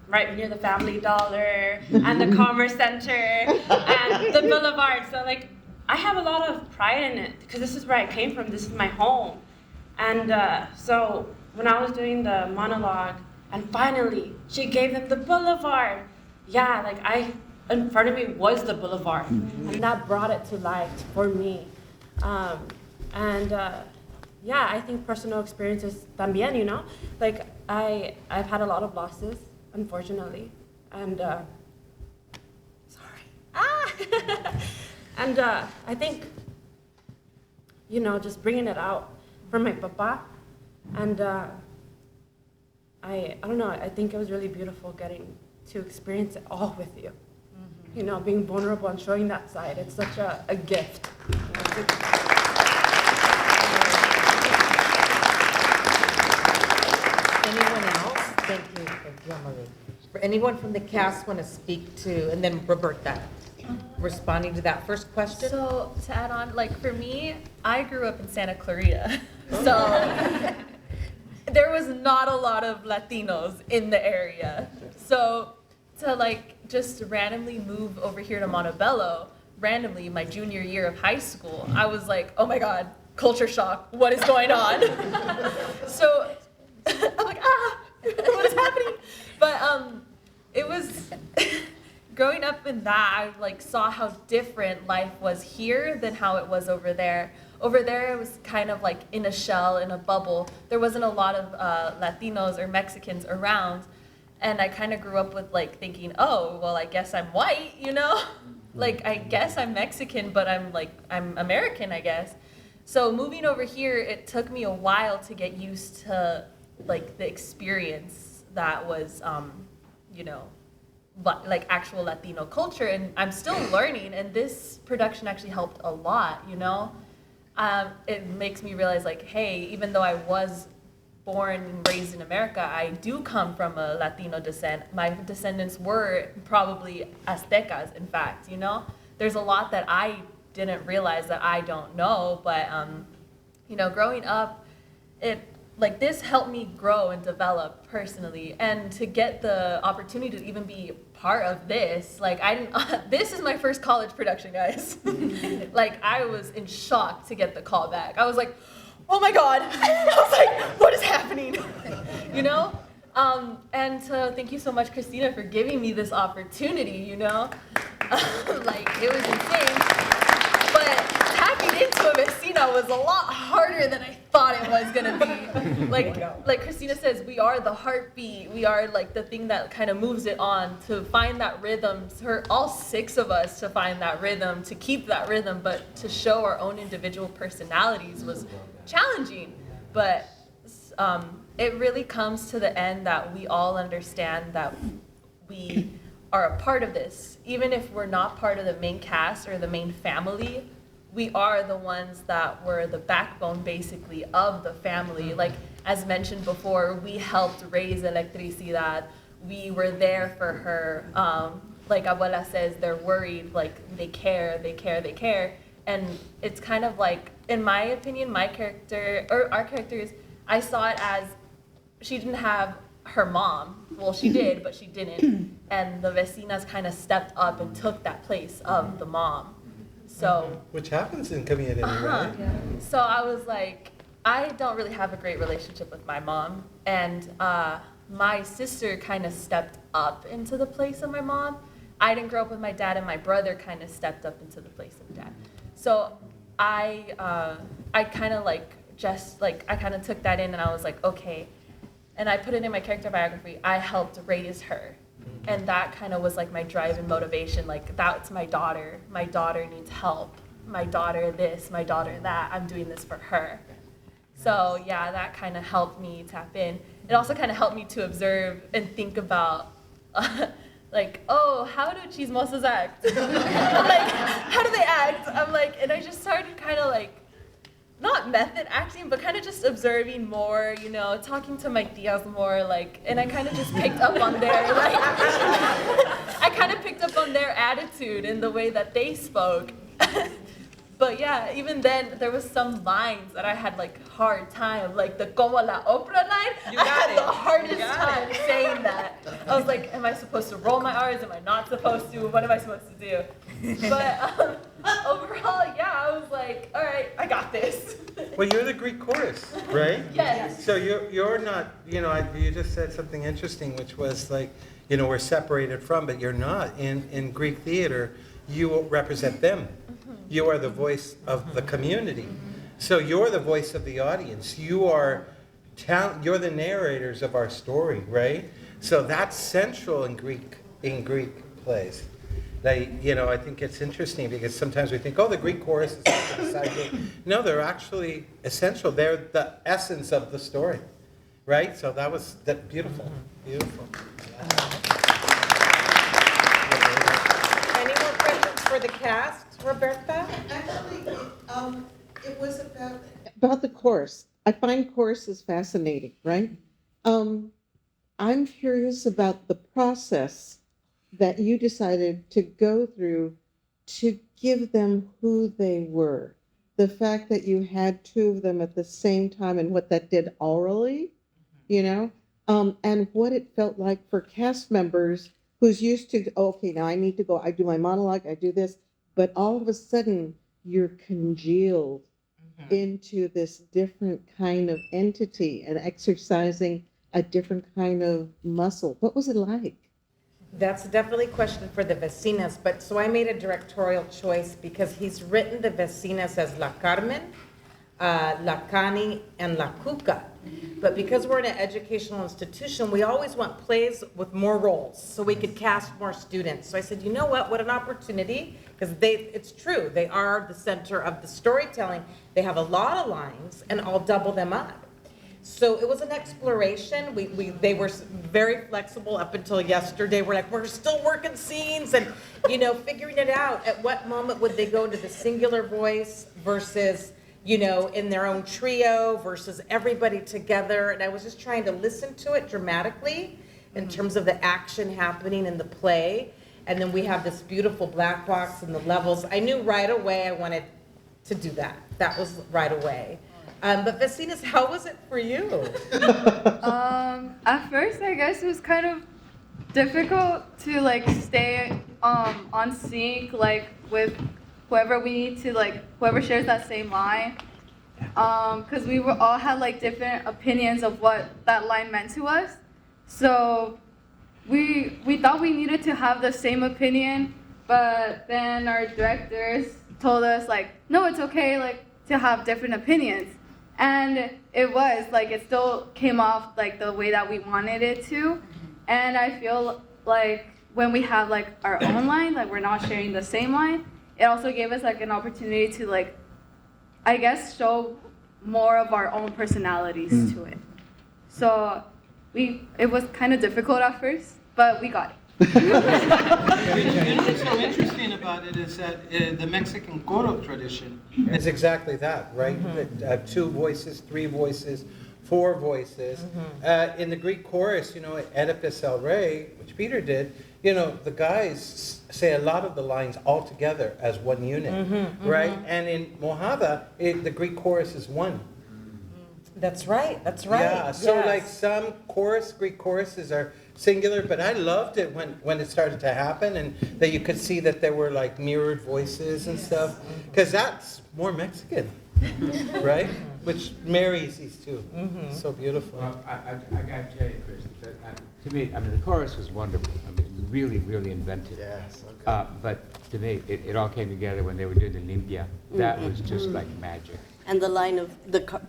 right near the Family Dollar and the Commerce Center and the Boulevard. So like, I have a lot of pride in it because this is where I came from. This is my home. And so when I was doing the monologue, and finally she gave them the Boulevard. Yeah, like in front of me was the Boulevard, and that brought it to life for me. Yeah, I think personal experiences también, you know? Like, I've had a lot of losses, unfortunately, and, and I think, you know, just bringing it out from my papa, and I don't know, I think it was really beautiful getting to experience it all with you. You know, being vulnerable and showing that side, it's such a gift. Anyone else? Thank you, Emily. For anyone from the cast want to speak to, and then Roberta, responding to that first question? So to add on, like for me, I grew up in Santa Clarita, so there was not a lot of Latinos in the area. So to like just randomly move over here to Montebello, randomly my junior year of high school, I was like, oh my God, culture shock, what is going on? So I'm like, what is happening? But it was, growing up in that, I like saw how different life was here than how it was over there. Over there, it was kind of like in a shell, in a bubble. There wasn't a lot of Latinos or Mexicans around. And I kind of grew up with like thinking, oh, well, I guess I'm white, you know? Like, I guess I'm Mexican, but I'm American, I guess. So moving over here, it took me a while to get used to like the experience that was, you know, like actual Latino culture. And I'm still learning, and this production actually helped a lot, you know? It makes me realize like, hey, even though I was born and raised in America, I do come from a Latino descent. My descendants were probably Aztecas, in fact, you know? There's a lot that I didn't realize that I don't know, but, you know, growing up, like this helped me grow and develop personally, and to get the opportunity to even be part of this, like this is my first college production, guys. Like I was in shock to get the call back. I was like, oh my God. I was like, what is happening? You know? And so thank you so much, Cristina, for giving me this opportunity, you know? Like, it was insane. But tapping into a vecina was a lot harder than I thought it was gonna be. Like Cristina says, we are the heartbeat. We are like the thing that kind of moves it on, to find that rhythm, for all 6 of us to find that rhythm, to keep that rhythm, but to show our own individual personalities was challenging. But it really comes to the end that we all understand that we are a part of this. Even if we're not part of the main cast or the main family, we are the ones that were the backbone, basically, of the family. Like, as mentioned before, we helped raise Electricidad. We were there for her. Like Abuela says, they're worried, like, they care. And it's kind of like, in my opinion, my character, or our characters, I saw it as she didn't have her mom. Well, she did, but she didn't. And the vecinas kind of stepped up and took that place of the mom. So, which happens in community, right? Yeah. So I was like, I don't really have a great relationship with my mom. And my sister kind of stepped up into the place of my mom. I didn't grow up with my dad, and my brother kind of stepped up into the place of dad. So I kind of like, just like, I kind of took that in, and I was like, okay. And I put it in my character biography, I helped raise her. And that kind of was like my drive and motivation, like, that's my daughter. My daughter needs help. My daughter this, my daughter that. I'm doing this for her. So yeah, that kind of helped me tap in. It also kind of helped me to observe and think about, like, oh, how do chismosas act? I'm like, how do they act? I'm like, and I just started kind of like, not method acting, but kind of just observing more, you know, talking to my tias more, like, and I kind of just picked up on their, like, I kind of picked up on their attitude and the way that they spoke. But yeah, even then, there was some lines that I had like hard time, like the como la opera line. You I got had it. the hardest You got time saying that. I was like, am I supposed to roll my R's? Am I not supposed to? What am I supposed to do? But overall, yeah, I was like, all right, I got this. Well, you're the Greek chorus, right? Yes. So you're not, you just said something interesting, which was like, we're separated from, but you're not. In Greek theater, you represent them. You are the voice of the community. So you're the voice of the audience. You're the narrators of our story, right? So that's central in Greek plays. I think it's interesting because sometimes we think, the Greek chorus is something beside it. No, they're actually essential. They're the essence of the story, right? So that beautiful, beautiful. Any more questions for the cast, Roberta? Actually, it was about the course. I find courses fascinating, right? I'm curious about the process that you decided to go through to give them who they were. The fact that you had two of them at the same time and what that did orally, and what it felt like for cast members who's used to, okay, now I need to go, I do my monologue, I do this, but all of a sudden you're congealed into this different kind of entity and exercising a different kind of muscle. What was it like? That's definitely a question for the vecinas, but so I made a directorial choice because he's written the vecinas as La Carmen, La Cani, and La Cuca. But because we're in an educational institution, we always want plays with more roles so we could cast more students. So I said, you know what an opportunity, because it's true, they are the center of the storytelling. They have a lot of lines and I'll double them up. So it was an exploration. They were very flexible up until yesterday. We're still working scenes and, figuring it out. At what moment would they go to the singular voice versus, in their own trio versus everybody together. And I was just trying to listen to it dramatically in terms of the action happening in the play. And then we have this beautiful black box and the levels. I knew right away I wanted to do that. That was right away. But Vecinas, how was it for you? At first, I guess it was kind of difficult to stay on sync with whoever we need to whoever shares that same line, because we all had different opinions of what that line meant to us. So we thought we needed to have the same opinion, but then our directors told us no, it's okay to have different opinions. And it was, it still came off, the way that we wanted it to. And I feel when we have, our own line, we're not sharing the same line, it also gave us, an opportunity to, I guess, show more of our own personalities to it. So it was kind of difficult at first, but we got it. And what's so interesting about it is that the Mexican coro tradition is exactly that, right? 2 voices, 3 voices, 4 voices. In the Greek chorus, Oedipus El Rey, which Peter did, the guys say a lot of the lines all together as one unit, right? And in Mojave, the Greek chorus is 1. That's right. Yeah, so yes. some Greek choruses are singular, but I loved it when it started to happen and that you could see that there were mirrored voices and stuff, because that's more Mexican, right? Which marries these two. So beautiful. Well, I got to tell you, Chris, that, to me, the chorus was wonderful. Really, really inventive. Yes. Okay. But to me, it all came together when they were doing the limpia. That was just like magic. And the line of the car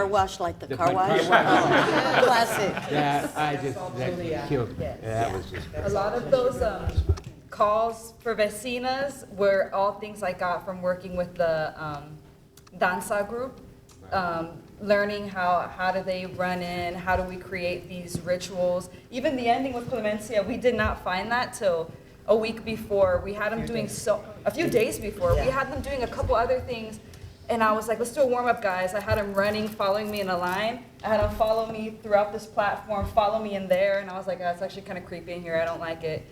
wash, the car wash. Classic. That killed me. That was just A lot of those calls for vecinas were all things I got from working with the danza group, learning how do they run in, how do we create these rituals. Even the ending with Clemencia, we did not find that till a week before. We had them doing a few days before. We had them doing a couple other things. And I was like, let's do a warm-up, guys. I had him running, following me in a line. I had him follow me throughout this platform, follow me in there. And I was like, oh, it's actually kind of creepy in here. I don't like it.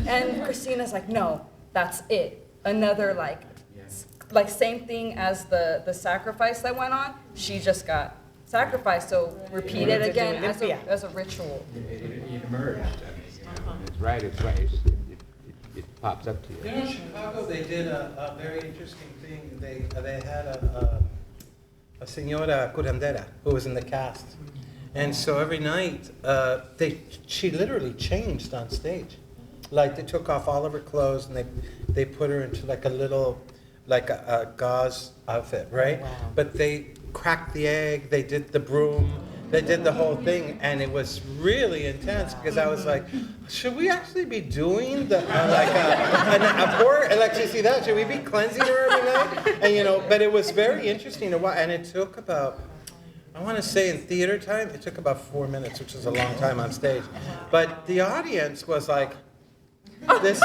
And Christina's like, no, that's it. Another like same thing as the sacrifice that went on. She just got sacrificed, so repeat it again as a ritual. It emerged. It's right. It pops up to you. You know, in Chicago, they did a very interesting thing. They had a señora curandera who was in the cast. And so every night, she literally changed on stage. Like, they took off all of her clothes and they put her into like a little, like a gauze outfit, right? Oh, wow. But they cracked the egg, they did the broom, they did the whole thing, and it was really intense because I was like, should we actually be doing the a poor Electricidad? Should we be cleansing her every night? And you know, but it was very interesting to watch, and it took about, I want to say in theater time, it took about 4 minutes, which is a long time on stage. But the audience was like, this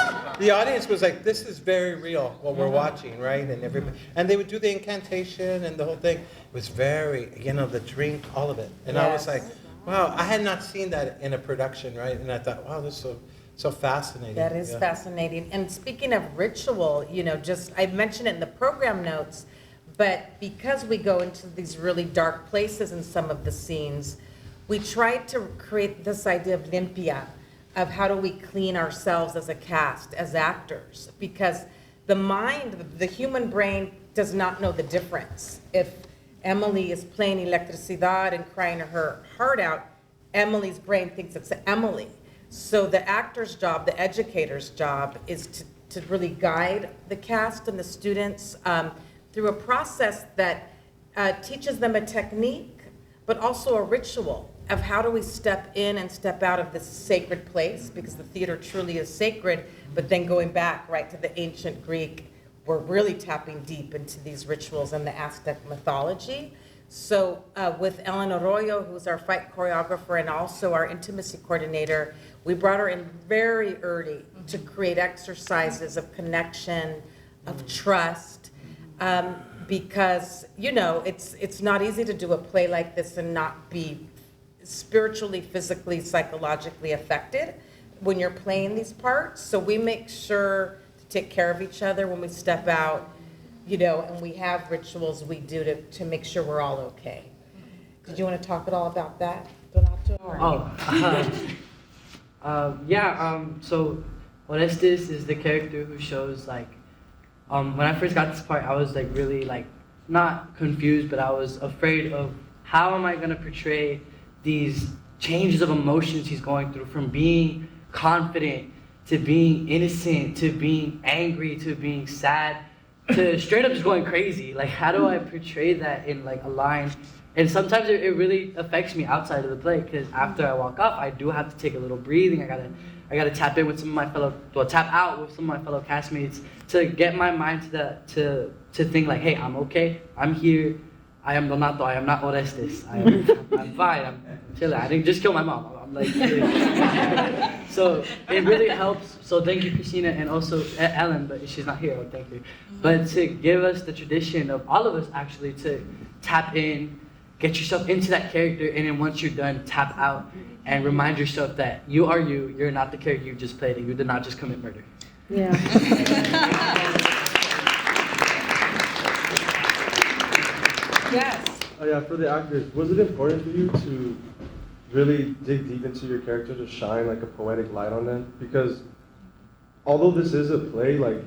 is very real, what we're watching, right? And they would do the incantation and the whole thing. It was very, you know, the drink, all of it. And I was like, wow, I had not seen that in a production, right? And I thought, wow, this is so fascinating. That is fascinating. And speaking of ritual, you know, I mentioned it in the program notes, but because we go into these really dark places in some of the scenes, we tried to create this idea of limpia, of how do we clean ourselves as a cast, as actors, because the mind, the human brain does not know the difference. If Emily is playing Electricidad and crying her heart out, Emily's brain thinks it's Emily. So the actor's job, the educator's job is to really guide the cast and the students through a process that teaches them a technique, but also a ritual of how do we step in and step out of this sacred place, because the theater truly is sacred, but then going back right to the ancient Greek, we're really tapping deep into these rituals and the Aztec mythology. So with Ellen Arroyo, who's our fight choreographer and also our intimacy coordinator, we brought her in very early to create exercises of connection, of trust, because, you know, it's not easy to do a play like this and not be spiritually, physically, psychologically affected when you're playing these parts. So we make sure to take care of each other when we step out, you know, and we have rituals we do to make sure we're all okay. Did you want to talk at all about that, Donato? So Orestes is the character who shows, like, when I first got this part, I was like really like not confused, but I was afraid of how am I going to portray these changes of emotions he's going through, from being confident to being innocent to being angry to being sad to straight up just going crazy. Like, how do I portray that in like a line? And sometimes it really affects me outside of the play, because after I walk off, I do have to take a little breathing. I gotta tap in with some of my tap out with some of my fellow castmates to get my mind to think like, hey, I'm okay, I'm here, I am Donato, I am not Orestes, I'm fine, I'm chilling, I didn't just kill my mom, I'm like, so it really helps. So thank you, Cristina, and also Ellen, but she's not here, oh, thank you. But to give us the tradition of all of us actually to tap in, get yourself into that character, and then once you're done, tap out and remind yourself that you are you, you're not the character you just played, and you did not just commit murder. Yeah. Yes. Oh yeah, for the actors, was it important for you to really dig deep into your character to shine like a poetic light on them? Because although this is a play, like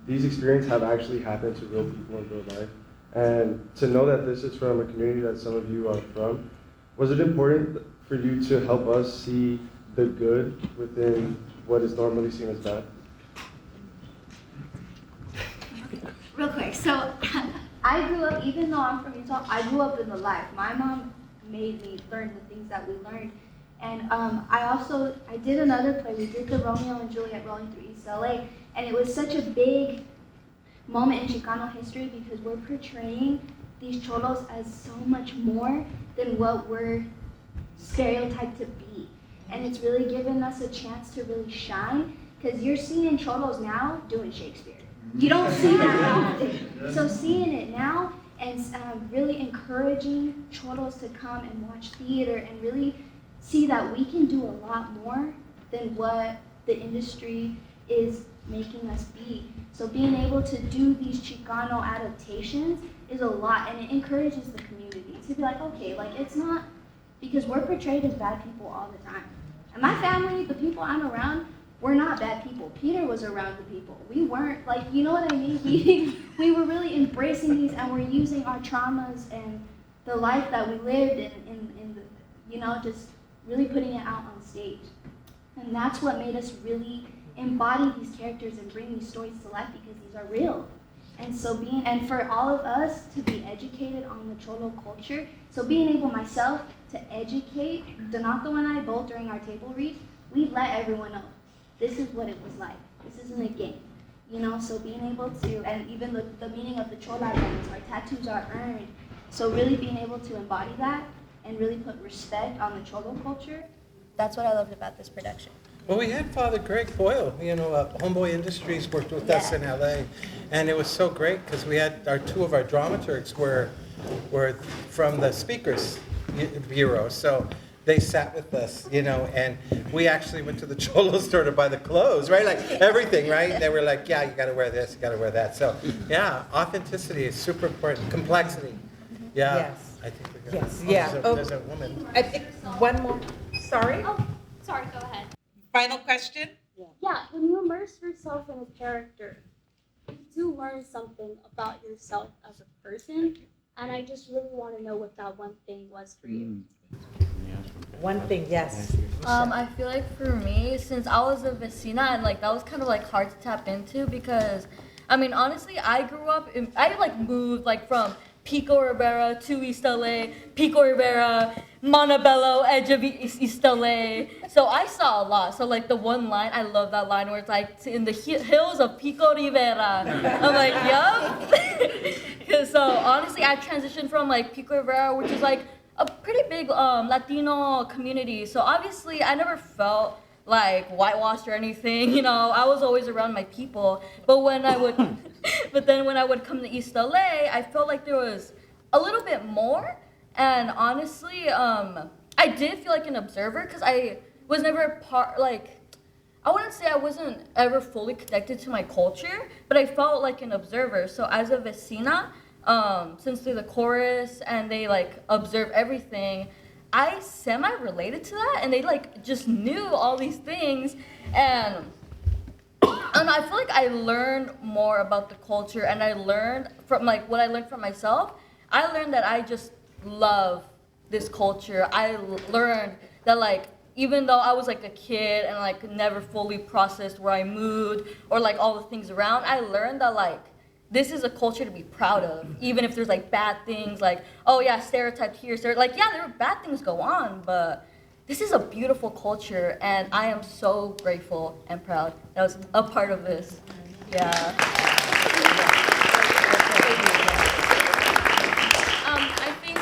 these experiences have actually happened to real people in real life. And to know that this is from a community that some of you are from, was it important for you to help us see the good within what is normally seen as bad? Real quick, so I grew up, even though I'm from Utah, I grew up in the life. My mom made me learn the things that we learned. And I did another play. We did the Romeo and Juliet Rolling Through East LA, and it was such a big moment in Chicano history because we're portraying these cholos as so much more than what we're stereotyped to be. And it's really given us a chance to really shine, because you're seeing cholos now doing Shakespeare. You don't see that often. So seeing it now and really encouraging cholos to come and watch theater and really see that we can do a lot more than what the industry is making us be. So being able to do these Chicano adaptations is a lot, and it encourages the community to be like, okay, like it's not, because we're portrayed as bad people all the time. And my family, the people I'm around, we're not bad people. Peter was around the people. We weren't, like, you know what I mean? We were really embracing these, and we're using our traumas and the life that we lived in the, you know, just really putting it out on stage. And that's what made us really embody these characters and bring these stories to life, because these are real. And so and for all of us to be educated on the Cholo culture, so being able myself to educate Donato and I both during our table read, we let everyone know, this is what it was like. This isn't a game. You know, so being able to, and even the meaning of the Chola dance, our tattoos are earned. So really being able to embody that and really put respect on the Cholo culture, that's what I loved about this production. Well, we had Father Greg Boyle, you know, Homeboy Industries worked with us in LA, and it was so great because we had two of our dramaturgs were from the Speakers Bureau, so they sat with us, you know, and we actually went to the Cholo store to buy the clothes, right? Like everything, right? They were like, yeah, you got to wear this, you got to wear that. So, yeah, authenticity is super important. Complexity. Yeah. Yes. I think we're good. Yes, yeah. There's a woman. I think one more. Sorry? Oh, sorry, go ahead. Final question? Yeah, when you immerse yourself in a character, you do learn something about yourself as a person, and I just really want to know what that one thing was for you. One thing, yes. I feel like for me, since I was a vecina, and like that was kind of like hard to tap into, because I mean honestly, I grew up I like moved like from Pico Rivera to East LA, Pico Rivera, Montebello, edge of East LA. So I saw a lot. So like the one line, I love that line where it's like, in the hills of Pico Rivera. I'm like, yup. So honestly, I transitioned from like Pico Rivera, which is like a pretty big Latino community. So obviously I never felt like whitewashed or anything, you know, I was always around my people. But then when I would come to East LA, I felt like there was a little bit more. And honestly, I did feel like an observer, because I was never I wouldn't say I wasn't ever fully connected to my culture, but I felt like an observer. So as a vecina, since they're the chorus and they like observe everything, I semi-related to that, and they like just knew all these things, and I feel like I learned more about the culture, and I learned from like what I learned from myself. I learned that I just love this culture. I learned that like even though I was like a kid and like never fully processed where I moved or like all the things around, I learned that like this is a culture to be proud of, even if there's like bad things, like, oh yeah, stereotyped here, like, yeah, there are bad things go on, but this is a beautiful culture, and I am so grateful and proud that I was a part of this. Yeah. I think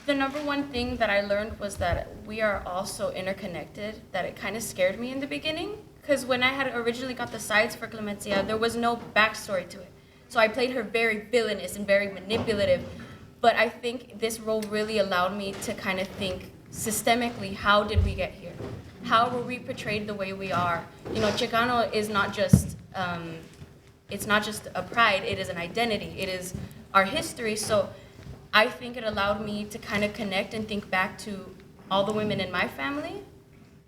the number one thing that I learned was that we are all so interconnected that it kind of scared me in the beginning. Because when I had originally got the sides for Clemencia, there was no backstory to it. So I played her very villainous and very manipulative. But I think this role really allowed me to kind of think systemically, how did we get here? How were we portrayed the way we are? You know, Chicano is not just, it's not just a pride, it is an identity. It is our history. So I think it allowed me to kind of connect and think back to all the women in my family.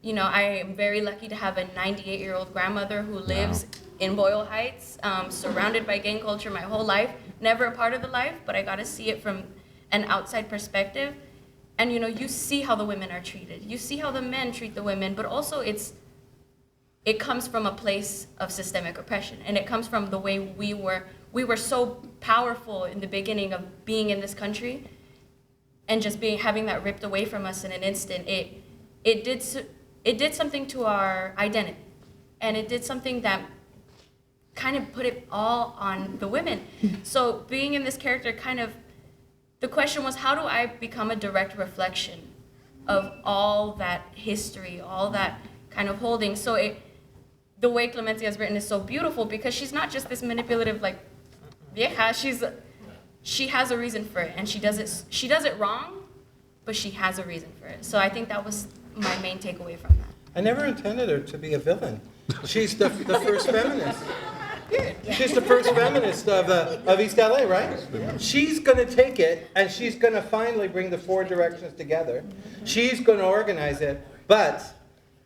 You know, I am very lucky to have a 98-year-old grandmother who lives in Boyle Heights, surrounded by gang culture my whole life, never a part of the life, but I got to see it from an outside perspective. And, you know, you see how the women are treated. You see how the men treat the women, but also it comes from a place of systemic oppression. And it comes from the way we were so powerful in the beginning of being in this country, and just having that ripped away from us in an instant. It did something to our identity, and it did something that kind of put it all on the women. So being in this character, the question was, how do I become a direct reflection of all that history, all that kind of holding? So the way Clemencia is written is so beautiful, because she's not just this manipulative, like, vieja, she has a reason for it, and she does it wrong, but she has a reason for it. So I think that was my main takeaway from that. I never intended her to be a villain. She's the first feminist. She's the first feminist of East LA, right? She's going to take it and she's going to finally bring the four directions together. She's going to organize it. But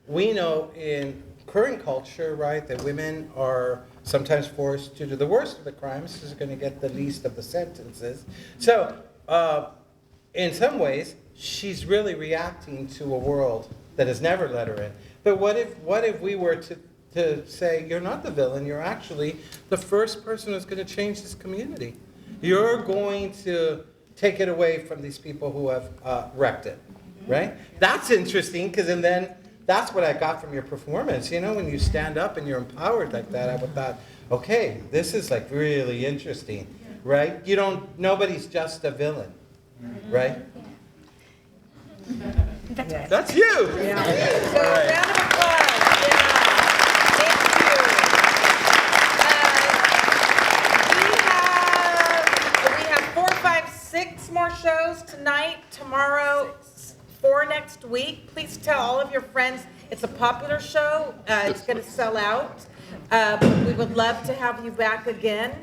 we know in current culture, right, that women are sometimes forced to do the worst of the crimes. She's going to get the least of the sentences. So in some ways, she's really reacting to a world that has never let her in. But what if we were to say, you're not the villain, you're actually the first person who's going to change this community. You're going to take it away from these people who have wrecked it, right? That's interesting, because then that's what I got from your performance. You know, when you stand up and you're empowered like that, I thought, okay, this is like really interesting, right? Nobody's just a villain, right? That's you. Yeah. So, round of applause. We have 4, 5, 6 more shows tonight, tomorrow, 4 next week. Please tell all of your friends it's a popular show. It's going to sell out. We would love to have you back again.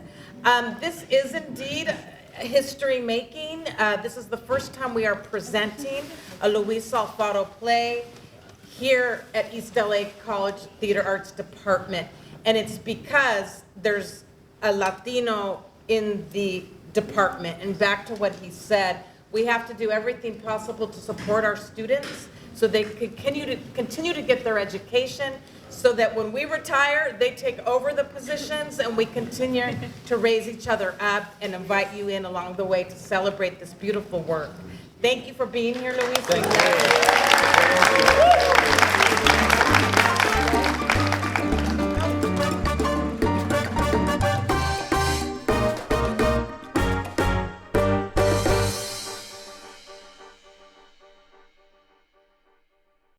This is indeed history making. This is the first time we are presenting a Luis Alfaro play here at East LA College Theater Arts Department. And it's because there's a Latino in the department. And back to what he said, we have to do everything possible to support our students so they continue to get their education, so that when we retire, they take over the positions and we continue to raise each other up and invite you in along the way to celebrate this beautiful work. Thank you for being here, Luis. Thank you.